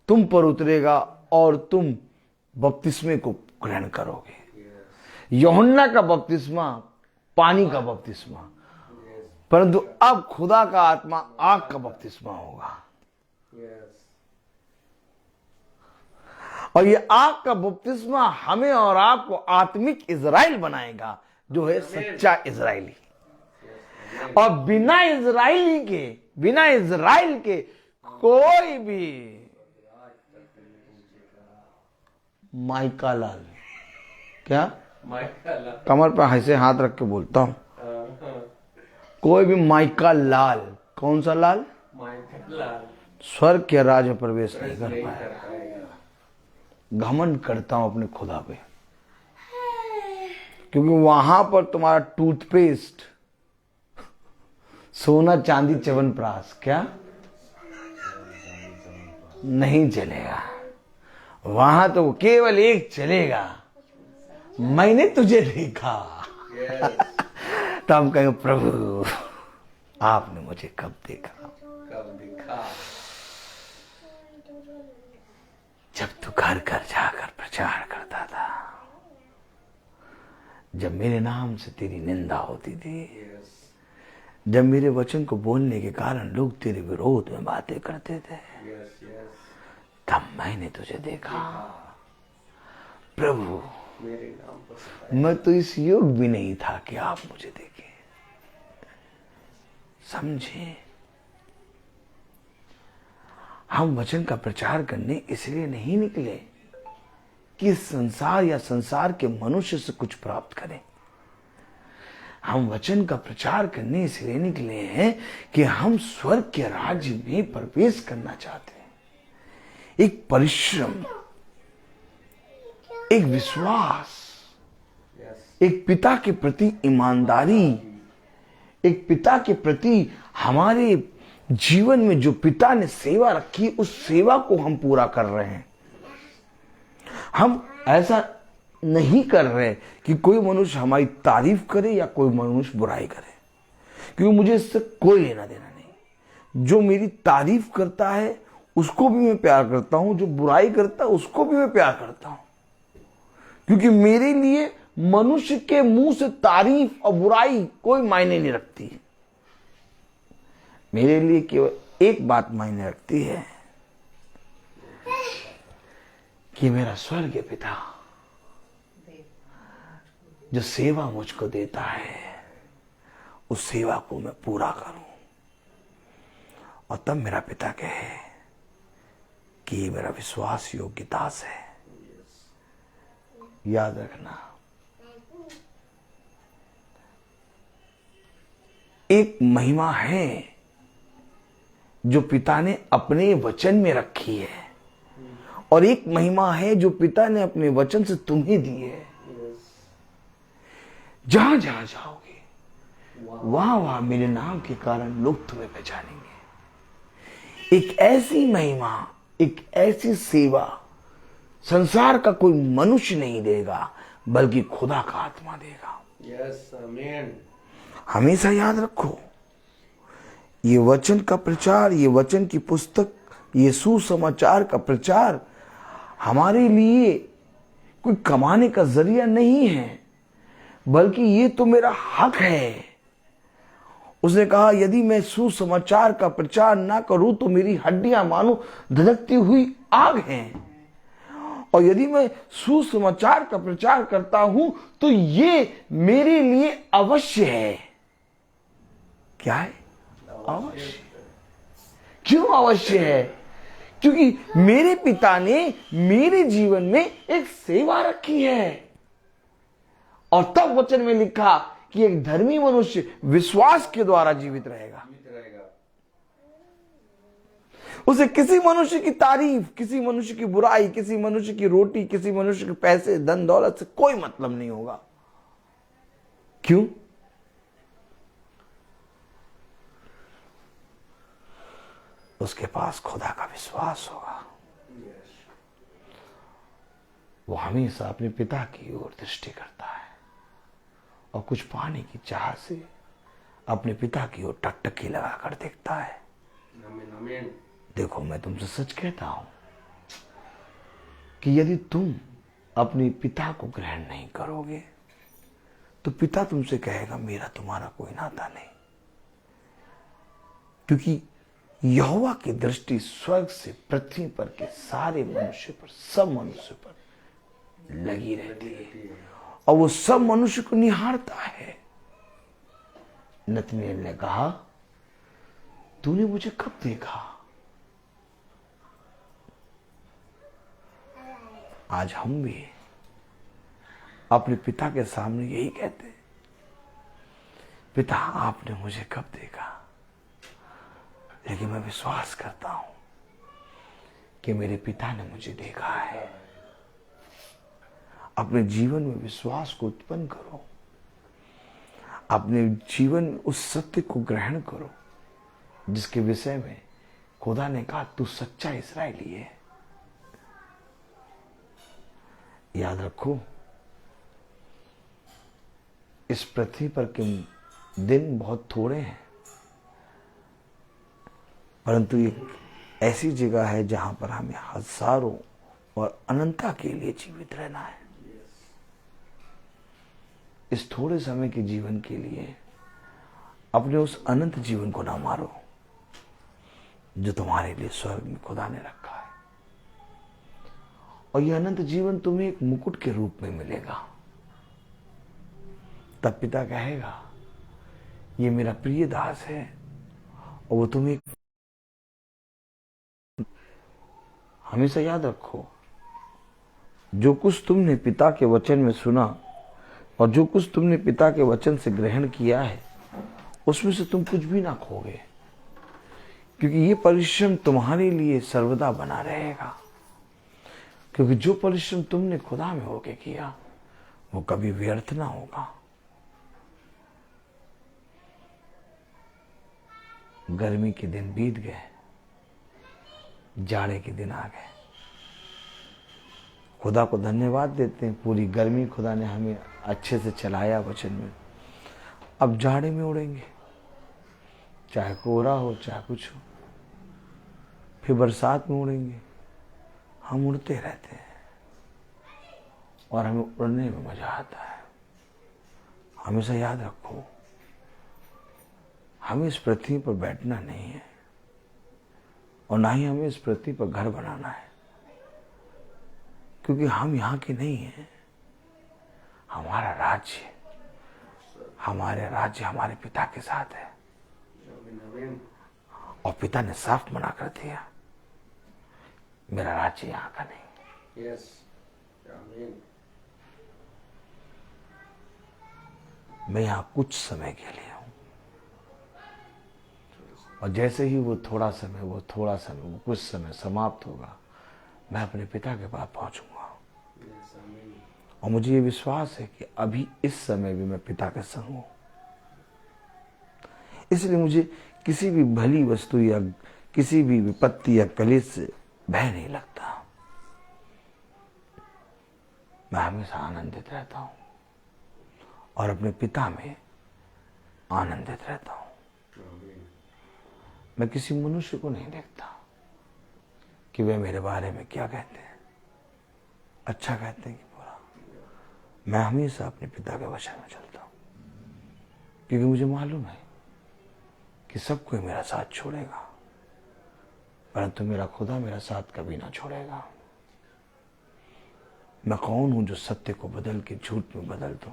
तुम पर उतरेगा और तुम बपतिस्मे को ग्रहण करोगे। यूहन्ना का बपतिस्मा पानी का बपतिस्मा, परंतु अब खुदा का आत्मा आग का बपतिस्मा होगा। यस और ये आग का बपतिस्मा हमें और आपको आत्मिक इजराइल बनाएगा, जो है सच्चा इजराइली। और बिना इजराइल के कोई भी माइका लाल, क्या माइकल, कमर पर ऐसे हाथ रख के बोलता हूं, कोई भी माइका लाल, कौन सा लाल, माइकल स्वर्ग के राज्य में प्रवेश नहीं कर नहीं पाए। कर पाएगा। घमंड करता हूं अपने खुदा पे, क्योंकि वहां पर तुम्हारा टूथपेस्ट, सोना चांदी च्यवनप्राश क्या नहीं चलेगा। वहां तो केवल एक चलेगा, मैंने तुझे देखा। तो हम कहेंगे, प्रभु आपने मुझे कब देखा? कब दिखा? जब तू घर घर जाकर प्रचार करता था, जब मेरे नाम से तेरी निंदा होती थी, यस जब मेरे वचन को बोलने के कारण लोग तेरे विरोध में बातें करते थे, यस यस, तब मैंने तुझे देखा। प्रभु मेरे नाम पर सताया। मैं तो इस योग भी नहीं था कि आप मुझे देखें। समझे, हम वचन का प्रचार करने इसलिए नहीं निकले कि संसार या संसार के मनुष्य से कुछ प्राप्त करें। हम वचन का प्रचार करने इसलिए निकले हैं कि हम स्वर्ग के राज्य में प्रवेश करना चाहते हैं। एक परिश्रम, एक विश्वास, यस एक पिता के प्रति ईमानदारी, एक पिता के प्रति हमारे जीवन में जो पिता ने सेवा रखी, उस सेवा को हम पूरा कर रहे हैं। हम ऐसा नहीं कर रहे कि कोई मनुष्य हमारी तारीफ करे या कोई मनुष्य बुराई करे, क्योंकि मुझे इससे कोई लेना देना नहीं। जो मेरी तारीफ करता है उसको भी मैं प्यार करता हूं, जो बुराई करता है उसको भी मैं प्यार करता हूं, क्योंकि मेरे लिए मनुष्य के मुंह से तारीफ और बुराई कोई मायने नहीं रखती। मेरे लिए केवल एक बात मायने रखती है कि मेरा स्वर्गीय पिता जो सेवा मुझको देता है, उस सेवा को मैं पूरा करूं, और तब मेरा पिता कहे कि ये मेरा विश्वास योग्य दास है। याद रखना, एक महिमा है जो पिता ने अपने वचन में रखी है, और एक महिमा है जो पिता ने अपने वचन से तुम्हें दी है। जहां जहां जाओगे, वहां वहां मेरे नाम के कारण लोग तुम्हें पहचानेंगे। एक ऐसी महिमा, एक ऐसी सेवा संसार का कोई मनुष्य नहीं देगा, बल्कि खुदा का आत्मा देगा। यस आमीन। हमेशा याद रखो, ये वचन का प्रचार, ये वचन की पुस्तक, ये सुसमाचार का प्रचार हमारे लिए कोई कमाने का जरिया नहीं है, बल्कि ये तो मेरा हक है। उसने कहा, यदि मैं सुसमाचार का प्रचार ना करूं तो मेरी हड्डियां मानो धधकती हुई आग हैं। और यदि मैं सुसमाचार का प्रचार करता हूं तो ये मेरे लिए अवश्य है। क्या है? अवश्य। क्यों अवश्य है? क्योंकि मेरे पिता ने मेरे जीवन में एक सेवा रखी है। और तब वचन में लिखा कि एक धर्मी मनुष्य विश्वास के द्वारा जीवित रहेगा। उसे किसी मनुष्य की तारीफ, किसी मनुष्य की बुराई, किसी मनुष्य की रोटी, किसी मनुष्य के पैसे, धन दौलत से कोई मतलब नहीं होगा। क्यों? उसके पास खुदा का विश्वास होगा। वो हमेशा अपने पिता की ओर दृष्टि करता है और कुछ पाने की चाह से अपने पिता की ओर टकटकी लगाकर देखता है। देखो, मैं तुमसे सच कहता हूं कि यदि तुम अपने पिता को ग्रहण नहीं करोगे तो पिता तुमसे कहेगा मेरा तुम्हारा कोई नाता नहीं। क्योंकि यहोवा की दृष्टि स्वर्ग से पृथ्वी पर के सारे मनुष्य पर, सब मनुष्य पर लगी रहती है और वो सब मनुष्य को निहारता है। नतनएल ने कहा, तूने मुझे कब देखा? आज हम भी अपने पिता के सामने यही कहते हैं, पिता आपने मुझे कब देखा? लेकिन मैं विश्वास करता हूं कि मेरे पिता ने मुझे देखा है। अपने जीवन में विश्वास को उत्पन्न करो, अपने जीवन में उस सत्य को ग्रहण करो जिसके विषय में खुदा ने कहा तू सच्चा इस्राएली है। याद रखो, इस पृथ्वी पर के दिन बहुत थोड़े हैं, परंतु एक ऐसी जगह है जहां पर हमें हजारों और अनंतता के लिए जीवित रहना है। इस थोड़े समय के जीवन के लिए अपने उस अनंत जीवन को ना मारो जो तुम्हारे लिए स्वर्ग में खुदा ने रखा है। और यह अनंत जीवन तुम्हें एक मुकुट के रूप में मिलेगा। तब पिता कहेगा, ये मेरा प्रिय दास है, और वो तुम्हें हमेशा याद रखो, जो कुछ तुमने पिता के वचन में सुना और जो कुछ तुमने पिता के वचन से ग्रहण किया है उसमें से तुम कुछ भी ना खोगे, क्योंकि ये परिश्रम तुम्हारे लिए सर्वदा बना रहेगा। क्योंकि जो परिश्रम तुमने खुदा में होके किया वो कभी व्यर्थ ना होगा। गर्मी के दिन बीत गए, जाड़े के दिन आ गए। खुदा को धन्यवाद देते हैं, पूरी गर्मी खुदा ने हमें अच्छे से चलाया वचन में। अब जाड़े में उड़ेंगे, चाहे कोहरा हो चाहे कुछ हो। फिर बरसात में उड़ेंगे। हम उड़ते रहते हैं और हमें उड़ने में मजा आता है। हमेशा याद रखो, हमें इस पृथ्वी पर बैठना नहीं है और ना ही हमें इस पृथ्वी पर घर बनाना है, क्योंकि हम यहाँ के नहीं हैं। हमारा राज्य हमारे पिता के साथ है। और पिता ने साफ मना कर दिया, मेरा राज्य यहाँ का नहीं। यस, आमीन। मैं यहाँ कुछ समय के लिए हूँ, और जैसे ही वो कुछ समय समाप्त होगा, मैं अपने पिता के पास पहुंचूंगा। और मुझे ये विश्वास है कि अभी इस समय भी मैं पिता के संग हूं। इसलिए मुझे किसी भी भली वस्तु या किसी भी विपत्ति या कलेश से भय नहीं लगता। मैं हमेशा आनंदित रहता हूं और अपने पिता में आनंदित रहता हूं। मैं किसी मनुष्य को नहीं देखता कि वे मेरे बारे में क्या कहते हैं, अच्छा कहते हैं कि बुरा। मैं हमेशा अपने पिता के वचन में चलता हूं, क्योंकि मुझे मालूम है कि सब कोई मेरा साथ छोड़ेगा, परंतु मेरा खुदा मेरा साथ कभी ना छोड़ेगा। मैं कौन हूं जो सत्य को बदल के झूठ में बदल दूं।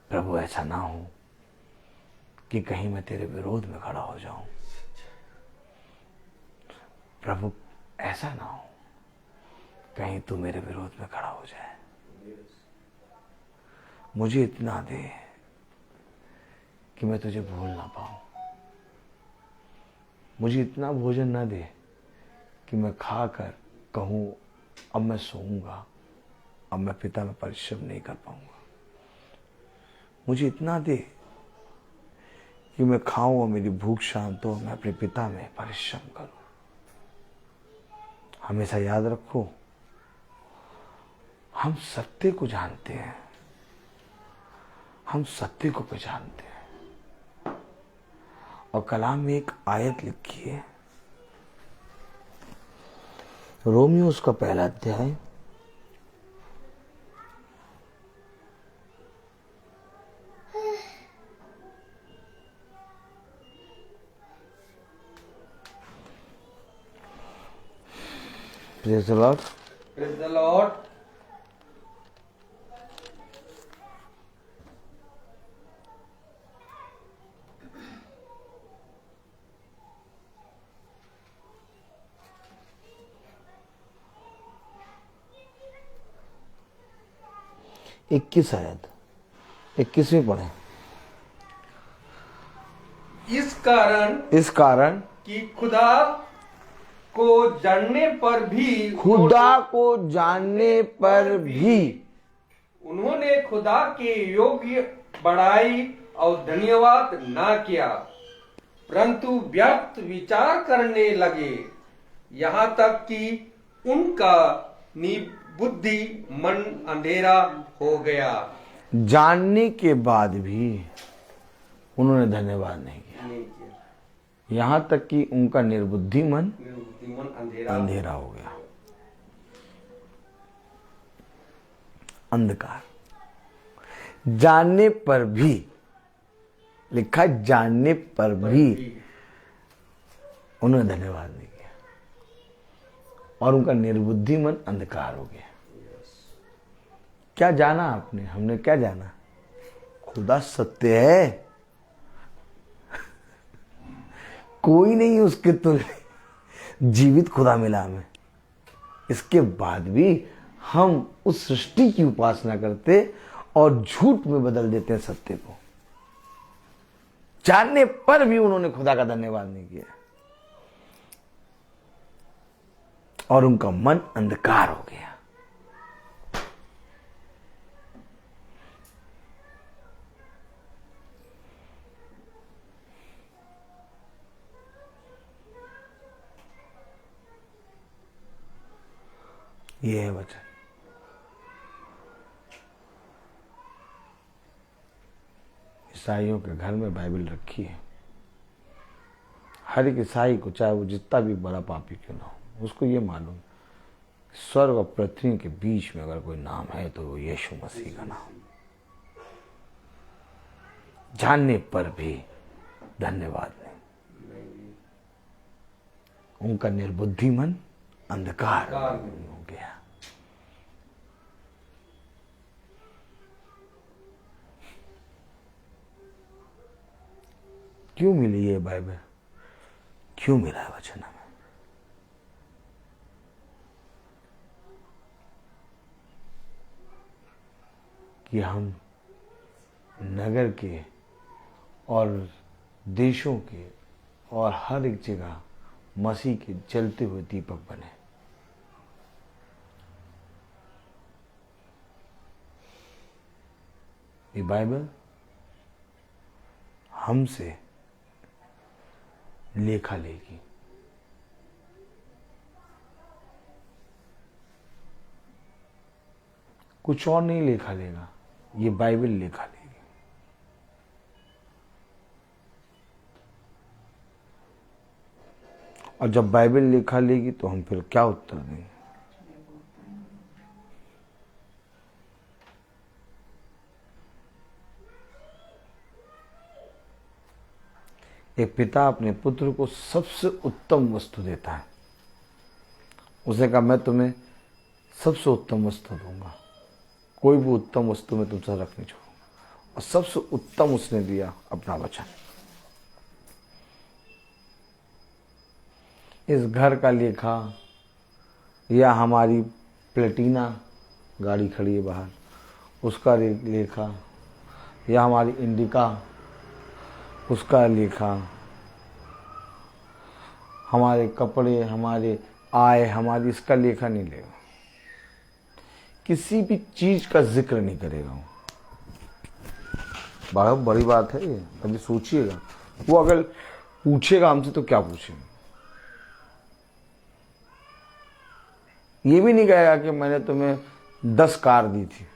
प्रभु ऐसा ना हो कि कहीं मैं तेरे विरोध में खड़ा हो जाऊं। प्रभु ऐसा ना हो कहीं तू मेरे विरोध में खड़ा हो जाए। मुझे इतना दे कि मैं तुझे भूल ना पाऊं। मुझे इतना भोजन ना दे कि मैं खाकर कहूं अब मैं सोऊंगा, अब मैं पिता में परिश्रम नहीं कर पाऊंगा। मुझे इतना दे कि मैं खाऊं और मेरी भूख शांत हो, मैं अपने पिता में परिश्रम करूं। हमेशा याद रखो, हम सत्य को जानते हैं, हम सत्य को पहचानते हैं। और कलाम में एक आयत लिखी है, रोमियो उसका पहला अध्याय praise the Lord. Praise the Lord. इक्कीस आयत 21वीं पढ़े। इस कारण कि खुदा को जानने पर भी उन्होंने खुदा के योग्य बड़ाई और धन्यवाद ना किया, परंतु व्यर्थ विचार करने लगे, यहाँ तक कि उनका बुद्धि मन अंधेरा हो गया। जानने के बाद भी उन्होंने धन्यवाद नहीं किया, यहां तक कि उनका निर्बुद्धि मन अंधेरा हो गया। अंधकार। जानने पर भी लिखा, जानने पर भी उन्होंने धन्यवाद नहीं किया और उनका निर्बुद्धि मन अंधकार हो गया। क्या जाना आपने? हमने क्या जाना? खुदा सत्य है, कोई नहीं उसके तुल्य। जीवित खुदा मिला हमें। इसके बाद भी हम उस सृष्टि की उपासना करते और झूठ में बदल देते हैं सत्य को। जानने पर भी उन्होंने खुदा का धन्यवाद नहीं किया और उनका मन अंधकार हो गया। ये है वचन। ईसाइयों के घर में बाइबल रखी है। हर एक ईसाई को, चाहे वो जितना भी बड़ा पापी क्यों ना हो, उसको ये मालूम स्वर्ग और पृथ्वी के बीच में अगर कोई नाम है तो वो यीशु मसीह का नाम। जानने पर भी धन्यवाद नहीं, उनका निर्बुद्धि मन अंधकार हो गया। क्यों मिली ये बाइबल? क्यों मिला है वचन हमें? कि हम नगर के और देशों के और हर एक जगह मसीह के जलते हुए दीपक बने। ये बाइबल हमसे लेखा लेगी। कुछ और नहीं लेखा लेगा, ये बाइबल लेखा लेगी। और जब बाइबल लेखा लेगी तो हम फिर क्या उत्तर देंगे? एक पिता अपने पुत्र को सबसे उत्तम वस्तु देता है। उसे कहा, मैं तुम्हें सबसे उत्तम वस्तु दूंगा, कोई भी उत्तम वस्तु मैं तुमसे रख नहीं छोड़ूंगा। और सबसे उत्तम उसने दिया अपना वचन। इस घर का लेखा या हमारी प्लेटिना गाड़ी खड़ी है बाहर, उसका लेखा, या हमारी इंडिका उसका लेखा, हमारे कपड़े, हमारे आय, हमारी, इसका लेखा नहीं लेगा। किसी भी चीज का जिक्र नहीं करेगा वो। बहुत बड़ी बात है ये, कभी सोचिएगा। वो अगर पूछेगा हमसे तो क्या पूछेगा? ये भी नहीं कहेगा कि मैंने तुम्हें 10 कार दी थी।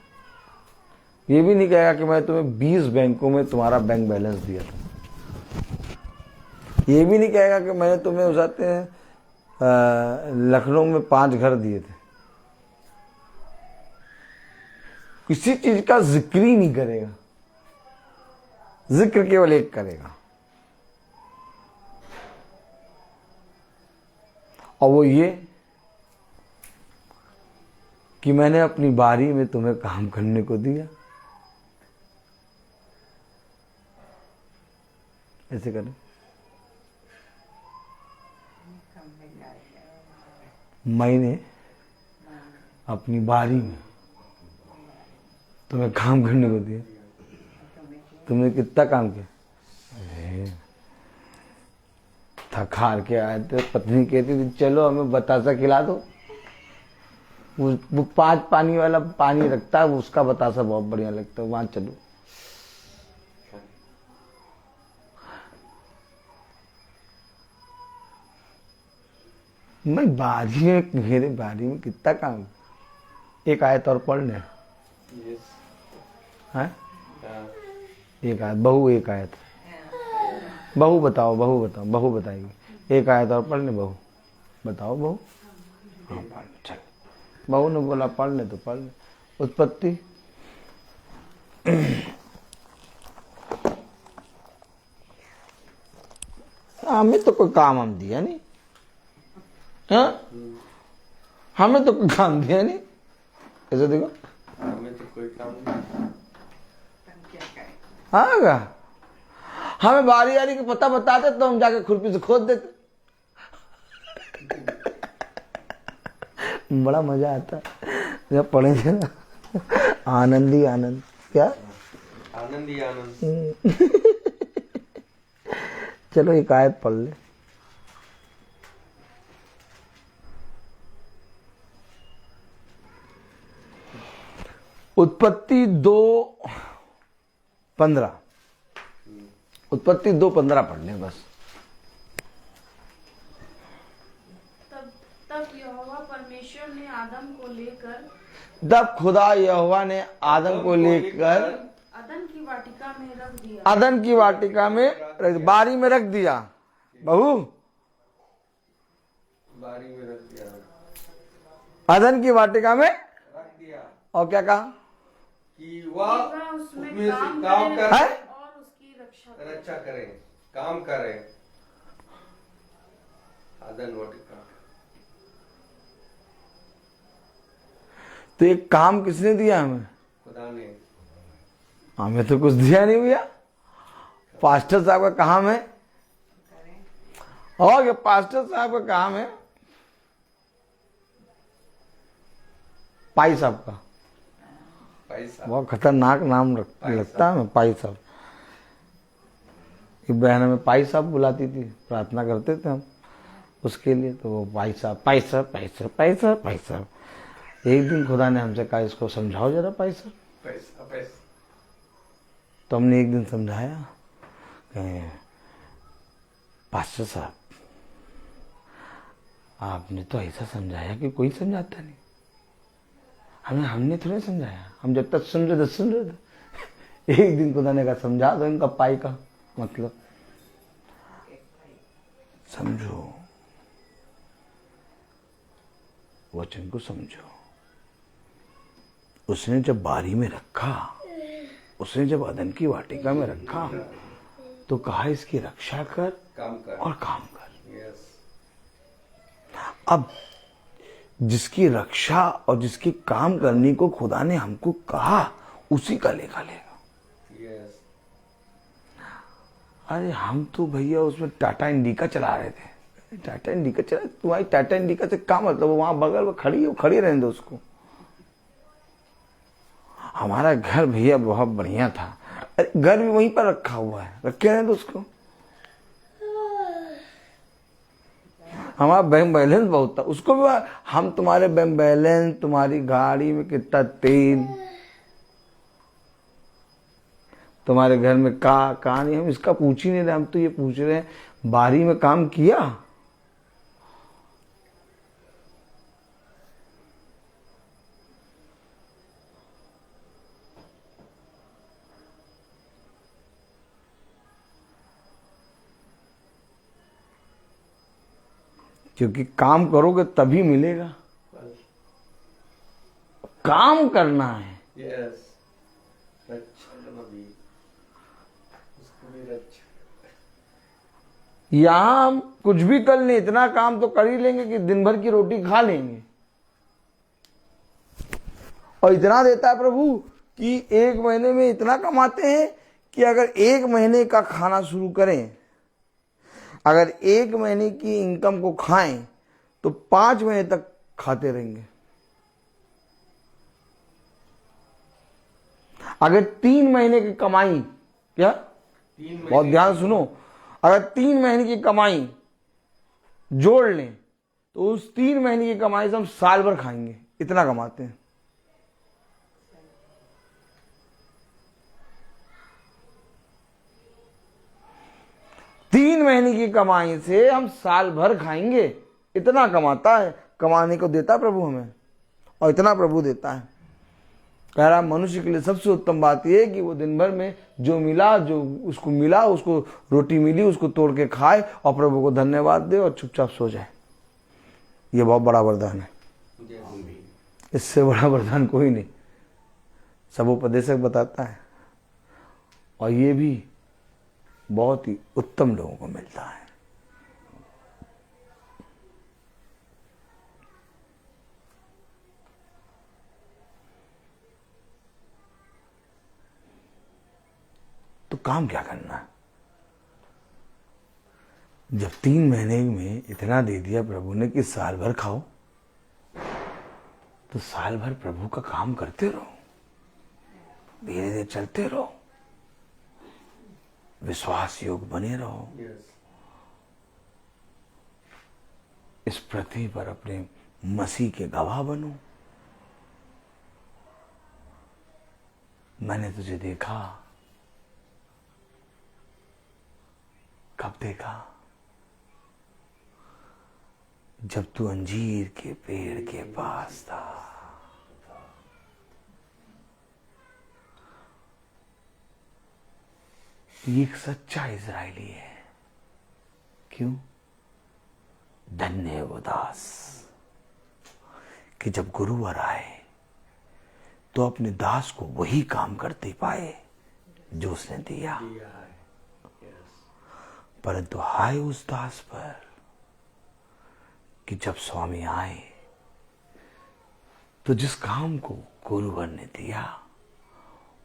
ये भी नहीं कहेगा कि मैं तुम्हें 20 बैंकों में तुम्हारा बैंक बैलेंस दिया था। ये भी नहीं कहेगा कि मैंने तुम्हें उजाते हैं लखनऊ में 5 घर दिए थे। किसी चीज का जिक्र ही नहीं करेगा। जिक्र केवल एक करेगा, और वो ये कि मैंने अपनी बारी में तुम्हें काम करने को दिया। ऐसे करें। मैंने अपनी बारी में तुम्हें काम करने को दिया। तुमने कितना काम किया? थक हार के आए थे, पत्नी कहती थी चलो हमें बतासा खिला दो। वो 5 पानी वाला पानी रखता है, उसका बतासा बहुत बढ़िया लगता है, वहां चलो। मैं बारी में, मेरे बारी में कितना काम। एक आयत और पढ़ ले। हैं? एक आयत, बहू एक आयत। बहू बताओ, बहू बताओ, बहू बताएगी। एक आयत और पढ़ ले बहू। बताओ बहू। हाँ पढ़ ले, चल। बहू ने बोला पढ़ ले तो पढ़ ले। उत्पत्ति हमें तो कोई काम हम दिया नहीं। हाँ? हमें तो कोई काम दिया नहीं। ऐसे देखो, हमें तो कोई काम नहीं। हाँ का? हमें बारी बारी के पता बताते तो हम जाके खुरपी से खोद देते। बड़ा मजा आता जब पढ़ेंगे ना। आनंद ही आनंद। क्या? आनंद ही आनंद। चलो एक आयत पढ़ ले। उत्पत्ति 2:15। उत्पत्ति 2:15 पढ़ लें बस। तब यहोवा परमेश्वर ने आदम को लेकर, तब खुदा यहोवा ने आदम को लेकर अदन की वाटिका में रख दिया। अदन की वाटिका में बारी में रख दिया। बहू, बारी में रख दिया। अदन की वाटिका में रख दिया। और क्या कहा? कि वह उसमें उसमें से काम काम करे करे और उसकी रक्षा रक्षा करे, काम करे। आदन वाटिका। तो एक काम किसने दिया हमें? खुदा ने। हमें तो कुछ दिया नहीं भैया। पास्टर साहब का काम है, और ये पास्टर साहब का काम है पाई साहब का। पैसा। बहुत खतरनाक नाम लगता है। मैं पाई साहब, एक बहन हमें पाई साहब बुलाती थी, प्रार्थना करते थे हम उसके लिए, तो वो पाई साहब, पाई साहब, पाई साहब, पाई साहब, पाई साहब। एक दिन खुदा ने हमसे कहा इसको समझाओ जरा पाई साहब। पैसा पैसा। तो हमने एक दिन समझाया कि पास्टर साहब आपने तो ऐसा समझाया कि कोई समझाता नहीं। हमने थोड़ा समझाया, हम जब तक सुन रहे थे। एक दिन खुदा ने कहा समझा दो इनका पाई का मतलब। समझो, वचन को समझो। उसने जब बारी में रखा, उसने जब अदन की वाटिका में रखा, तो कहा इसकी रक्षा कर काम कर और काम कर। यस। अब जिसकी रक्षा और जिसकी काम करने को खुदा ने हमको कहा, उसी का लेखा लेगा। यस। अरे हम तो भैया उसमें टाटा इंडिका चला रहे थे। टाटा इंडिका चला, तुम्हारी टाटा इंडिका से क्या मतलब, वहां बगल में खड़ी रहने दो उसको। हमारा घर भैया बहुत बढ़िया था। अरे घर भी वहीं पर रखा हुआ है, रखे रहने दो उसको। हमारा बैंक बैलेंस बहुत था, उसको भी हम तुम्हारे बैंक बैलेंस, तुम्हारी गाड़ी में कितना तेल, तुम्हारे घर में कहा नहीं, हम इसका पूछ ही नहीं रहे। हम तो ये पूछ रहे हैं बारी में काम किया। क्योंकि काम करोगे तभी मिलेगा। काम करना है। यस। रक्षा भी, उसको भी रक्षा। यहां हम कुछ भी कर लें, इतना काम तो कर ही लेंगे कि दिन भर की रोटी खा लेंगे। और इतना देता है प्रभु कि एक महीने में इतना कमाते हैं कि अगर एक महीने का खाना शुरू करें, अगर एक महीने की इनकम को खाएं तो 5 महीने तक खाते रहेंगे। अगर 3 महीने की कमाई, क्या, बहुत ध्यान सुनो, अगर 3 महीने की कमाई जोड़ लें तो उस 3 महीने की कमाई से हम साल भर खाएंगे, इतना कमाते हैं। तीन महीने की कमाई से हम साल भर खाएंगे, इतना कमाता है। कमाने को देता प्रभु हमें, और इतना प्रभु देता है। कह रहा मनुष्य के लिए सबसे उत्तम बात यह है कि वो दिन भर में जो मिला, जो उसको मिला, उसको रोटी मिली, उसको तोड़ के खाए और प्रभु को धन्यवाद दे और चुपचाप सो जाए। ये बहुत बड़ा वरदान है, इससे बड़ा वरदान कोई नहीं। सब उपदेशक बताता है, और ये भी बहुत ही उत्तम लोगों को मिलता है। तो काम क्या करना है? जब 3 महीने में इतना दे दिया प्रभु ने कि साल भर खाओ, तो साल भर प्रभु का काम करते रहो, धीरे धीरे चलते रहो, विश्वास योग बने रहो। इस पृथ्वी पर अपने मसीह के गवाह बनो। मैंने तुझे देखा, कब देखा? जब तू अंजीर के पेड़ के पास था। ये एक सच्चा इजरायली है। क्यों? धन्य है वो दास कि जब गुरुवर आए तो अपने दास को वही काम करते पाए जो उसने दिया। परंतु हाय उस दास पर कि जब स्वामी आए तो जिस काम को गुरुवर ने दिया,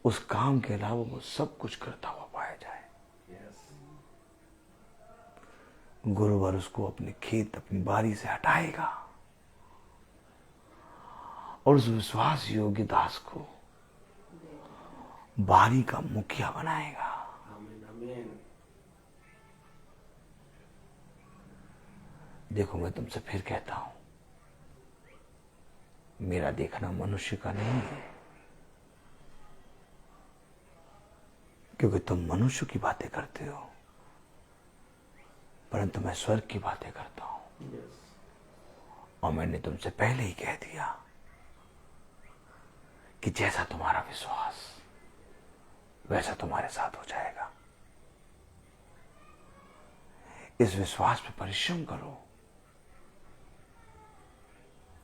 उस काम के अलावा वो सब कुछ करता हुआ पाया जाए। गुरुवर उसको अपने खेत, अपनी बारी से हटाएगा और उस विश्वास योग्य दास को बारी का मुखिया बनाएगा। देखो, मैं तुमसे फिर कहता हूं, मेरा देखना मनुष्य का नहीं है, क्योंकि तुम मनुष्य की बातें करते हो, परंतु मैं स्वर्ग की बातें करता हूं। और मैंने तुमसे पहले ही कह दिया कि जैसा तुम्हारा विश्वास वैसा तुम्हारे साथ हो जाएगा। इस विश्वास पे परिश्रम करो।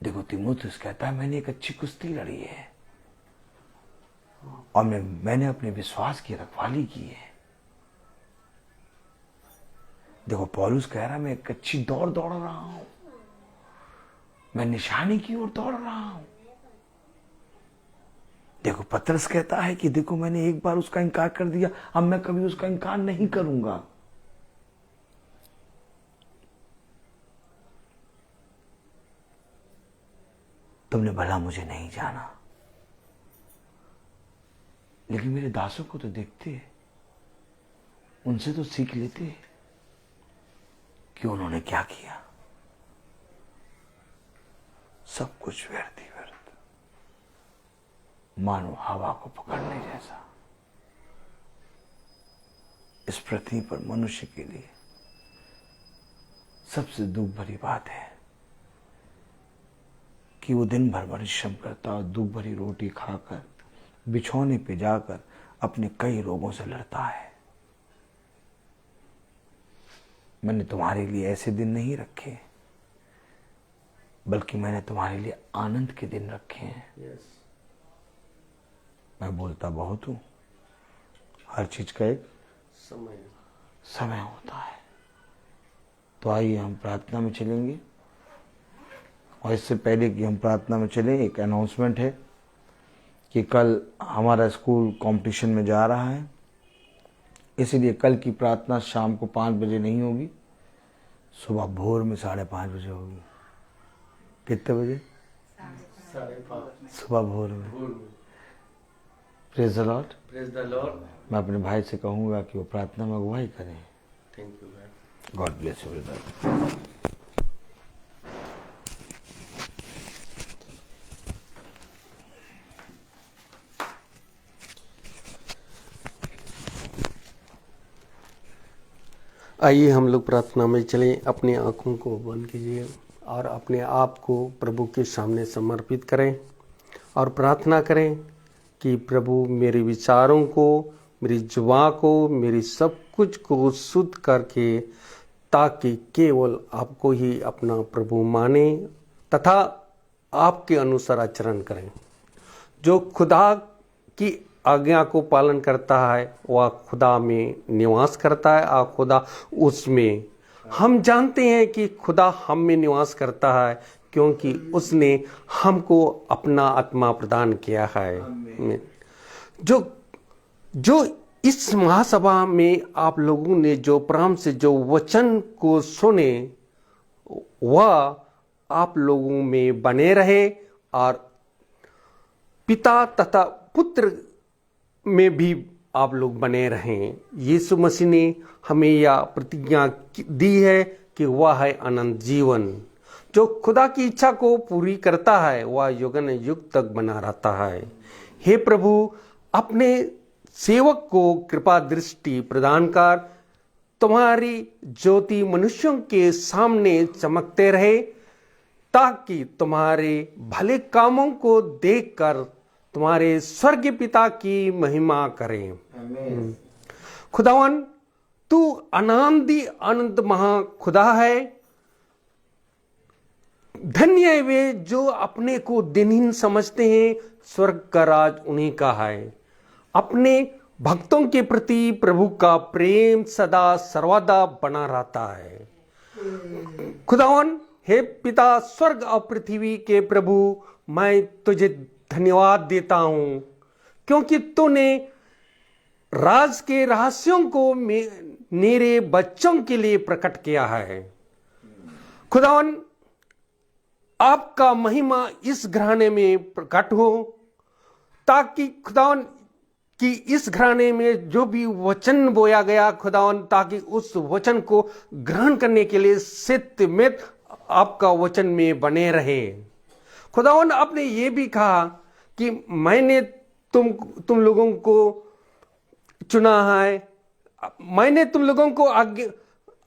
देखो, तीमुथियुस कहता है मैंने एक अच्छी कुश्ती लड़ी है और मैंने अपने विश्वास की रखवाली की है। देखो, पौलुस कह रहा है मैं एक अच्छी दौड़ दौड़ रहा हूं, मैं निशानी की ओर दौड़ रहा हूं। देखो पतरस कहता है कि देखो मैंने एक बार उसका इनकार कर दिया, अब मैं कभी उसका इनकार नहीं करूंगा। तुमने भला मुझे नहीं जाना, लेकिन मेरे दासों को तो देखते, उनसे तो सीख लेते कि उन्होंने क्या किया। सब कुछ व्यर्थ ही व्यर्थ, मानो हवा को पकड़ने जैसा। इस पृथ्वी पर मनुष्य के लिए सबसे दुख भरी बात है कि वो दिन भर परिश्रम करता और दुख भरी रोटी खाकर बिछौने पे जाकर अपने कई रोगों से लड़ता है। मैंने तुम्हारे लिए ऐसे दिन नहीं रखे, बल्कि मैंने तुम्हारे लिए आनंद के दिन रखे हैं। मैं बोलता बहुत हूं, हर चीज का एक समय होता है। तो आइए हम प्रार्थना में चलेंगे, और इससे पहले कि हम प्रार्थना में चलें, एक अनाउंसमेंट है कि कल हमारा स्कूल कंपटीशन में जा रहा है, इसलिए कल की प्रार्थना शाम को 5 बजे नहीं होगी, सुबह भोर में 5:30 बजे होगी। कितने बजे? 5:30 सुबह भोर में। Praise the Lord. Praise the Lord. मैं अपने भाई से कहूंगा कि वो प्रार्थना में अगुवाई करें। Thank you ma'am. God bless you brother. आइए हम लोग प्रार्थना में चलें। अपनी आंखों को बंद कीजिए और अपने आप को प्रभु के सामने समर्पित करें और प्रार्थना करें कि प्रभु मेरे विचारों को, मेरी जुबान को, मेरी सब कुछ को शुद्ध करके, ताकि केवल आपको ही अपना प्रभु माने तथा आपके अनुसार आचरण करें। जो खुदा की आज्ञा को पालन करता है वह खुदा में निवास करता है और खुदा उसमें। हम जानते हैं कि खुदा हम में निवास करता है क्योंकि उसने हमको अपना आत्मा प्रदान किया है। जो इस महासभा में आप लोगों ने जो प्रारंभ से जो वचन को सुने वह आप लोगों में बने रहे और पिता तथा पुत्र में भी आप लोग बने रहें। यीशु मसीह ने हमें यह प्रतिज्ञा दी है कि वह है अनंत जीवन। जो खुदा की इच्छा को पूरी करता है वह युगन युग तक बना रहता है। हे प्रभु, अपने सेवक को कृपा दृष्टि प्रदान कर तुम्हारी ज्योति मनुष्यों के सामने चमकते रहे, ताकि तुम्हारे भले कामों को देखकर तुम्हारे स्वर्गीय पिता की महिमा करें। खुदावन, तू अनादि अनंत महा खुदा है। धन्य है वे जो अपने को दिनहीन समझते हैं, स्वर्ग का राज उन्हीं का है। अपने भक्तों के प्रति प्रभु का प्रेम सदा सर्वदा बना रहता है। खुदावन, हे पिता स्वर्ग और पृथ्वी के प्रभु, मैं तुझे धन्यवाद देता हूं क्योंकि तूने राज के रहस्यों को मेरे बच्चों के लिए प्रकट किया है। खुदावन, आपका महिमा इस घराने में प्रकट हो, ताकि खुदावन कि इस घराने में जो भी वचन बोया गया खुदावन, ताकि उस वचन को ग्रहण करने के लिए सत्य में आपका वचन में बने रहे। खुदावन, आपने ये भी कहा कि मैंने तुम लोगों को चुना है, मैंने तुम लोगों को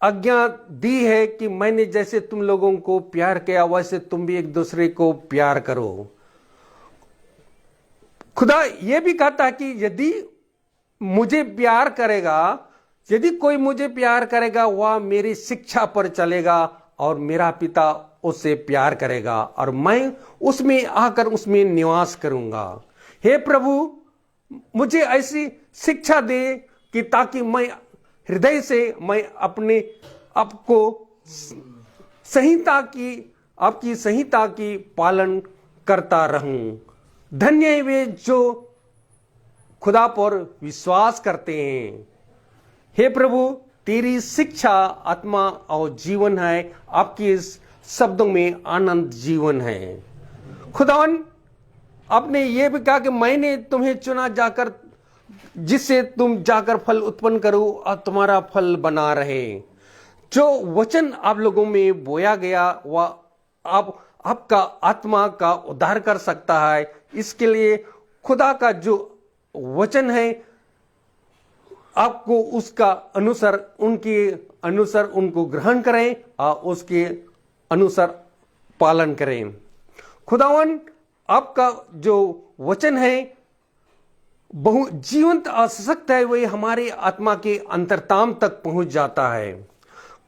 आज्ञा दी है कि मैंने जैसे तुम लोगों को प्यार किया वैसे तुम भी एक दूसरे को प्यार करो। खुदा ये भी कहता है कि यदि मुझे प्यार करेगा, यदि कोई मुझे प्यार करेगा वह मेरी शिक्षा पर चलेगा और मेरा पिता उससे प्यार करेगा और मैं उसमें आकर उसमें निवास करूंगा। हे प्रभु, मुझे ऐसी शिक्षा दे कि ताकि मैं हृदय से मैं अपने आप को संहिता की आपकी संहिता की पालन करता रहूं। धन्य है वे जो खुदा पर विश्वास करते हैं। हे प्रभु, तेरी शिक्षा आत्मा और जीवन है, आपके इस शब्दों में आनंद जीवन है। खुदावन, आपने ये भी कहा कि मैंने तुम्हें चुना जाकर, जिससे तुम जाकर फल उत्पन्न करो और तुम्हारा फल बना रहे। जो वचन आप लोगों में बोया गया वह आपका आत्मा का उद्धार कर सकता है। इसके लिए खुदा का जो वचन है, आपको उसका अनुसार उनको ग्रहण करें और उसके अनुसार पालन करें। खुदावन, आपका जो वचन है बहु जीवंत और सशक्त है, वही हमारे आत्मा के अंतरताम तक पहुंच जाता है।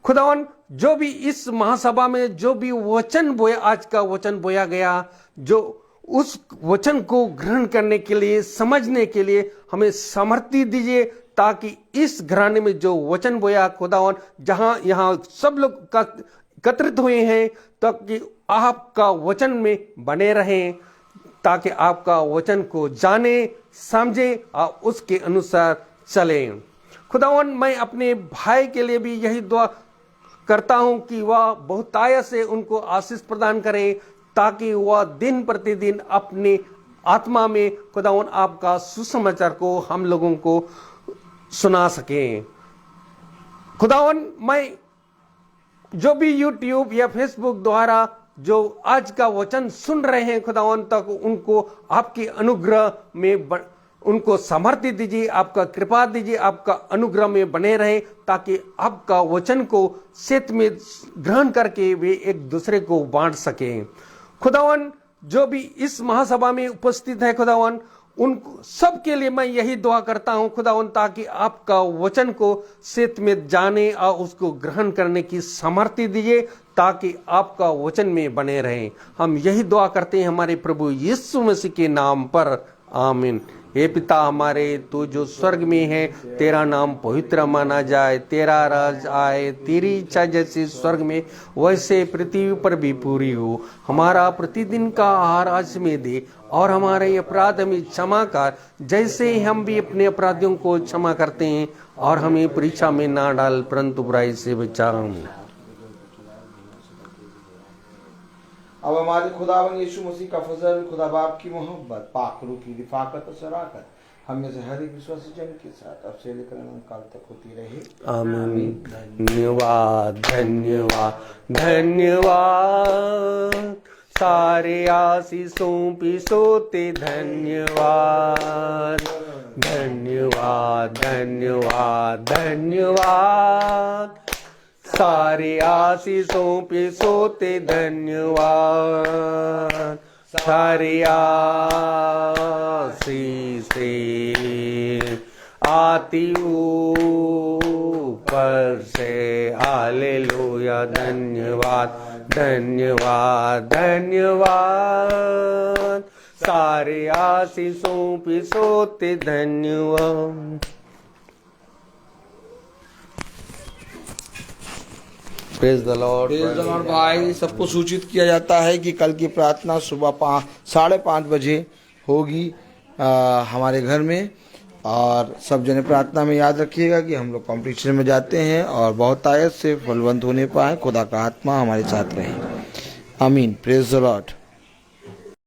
खुदावन, जो भी इस महासभा में जो भी वचन बोया, आज का वचन बोया गया, जो उस वचन को ग्रहण करने के लिए, समझने के लिए हमें सामर्थ्य दीजिए, ताकि इस घराने में जो वचन बोया खुदावन, जहां यहां सब लोग एकत्रित हुए हैं, ताकि आपका वचन में बने रहें, ताकि आपका वचन को जाने, समझे और उसके अनुसार चले। खुदावन, मैं अपने भाई के लिए भी यही दुआ करता हूं कि वह बहुतायत से उनको आशीष प्रदान करें, ताकि वह दिन प्रतिदिन अपने आत्मा में खुदावन आपका सुसमाचार को हम लोगों को सुना सकें। खुदावन, मैं जो भी यूट्यूब या फेसबुक द्वारा जो आज का वचन सुन रहे हैं खुदावन, तक उनको आपके अनुग्रह में उनको सामर्थ्य दीजिए, आपका कृपा दीजिए, आपका अनुग्रह में बने रहे, ताकि आपका वचन को सेत में ग्रहण करके वे एक दूसरे को बांट सकें। खुदावन, जो भी इस महासभा में उपस्थित है खुदावन, उन सब के लिए मैं यही दुआ करता हूं खुदावन, ताकि आपका वचन को सेत में जाने और उसको ग्रहण करने की सामर्थ्य दीजिए, ताकि आपका वचन में बने रहें। हम यही दुआ करते हैं हमारे प्रभु यीशु मसीह के नाम पर, आमीन। हे पिता हमारे, तू जो स्वर्ग में है, तेरा नाम पवित्र माना जाए, तेरा राज आए, तेरी इच्छा जैसे स्वर्ग में वैसे पृथ्वी पर भी पूरी हो। हमारा प्रतिदिन का आहार आज में दे, और हमारे अपराध हमें क्षमा कर, जैसे हम भी अपने अपराधियों को क्षमा करते हैं, और हमें परीक्षा में ना डाल, परंतु बुराई से बचा। अब हमारे खुदावन यीशु मसीह का फजल, खुदा बाप की मोहब्बत, पाक रूह की रिफाकत और शराकत हम में से हर एक विश्वासी जन के साथ अब से लेकर अनंत काल तक होती रहे, आमीन। धन्यवाद, धन्यवाद, धन्यवाद, सारे आशीषों पे सोते धन्यवाद, धन्यवाद, धन्यवाद, धन्यवाद, सारे आशीषों पे सोते धन्यवाद, सारे आशीषें आती ऊपर से, हालेलुया। धन्यवाद, धन्यवाद, धन्यवाद, सारे आशीषों पे सोते धन्यवाद। प्रेज द लॉर्ड भाई। सबको सूचित किया जाता है कि कल की प्रार्थना सुबह 5:30 बजे होगी हमारे घर में, और सब जने प्रार्थना में याद रखिएगा कि हम लोग कॉम्पिटिशन में जाते हैं और बहुत ताकत से फलवंत होने पाए। खुदा का आत्मा हमारे साथ रहे, आमीन। Praise the Lord.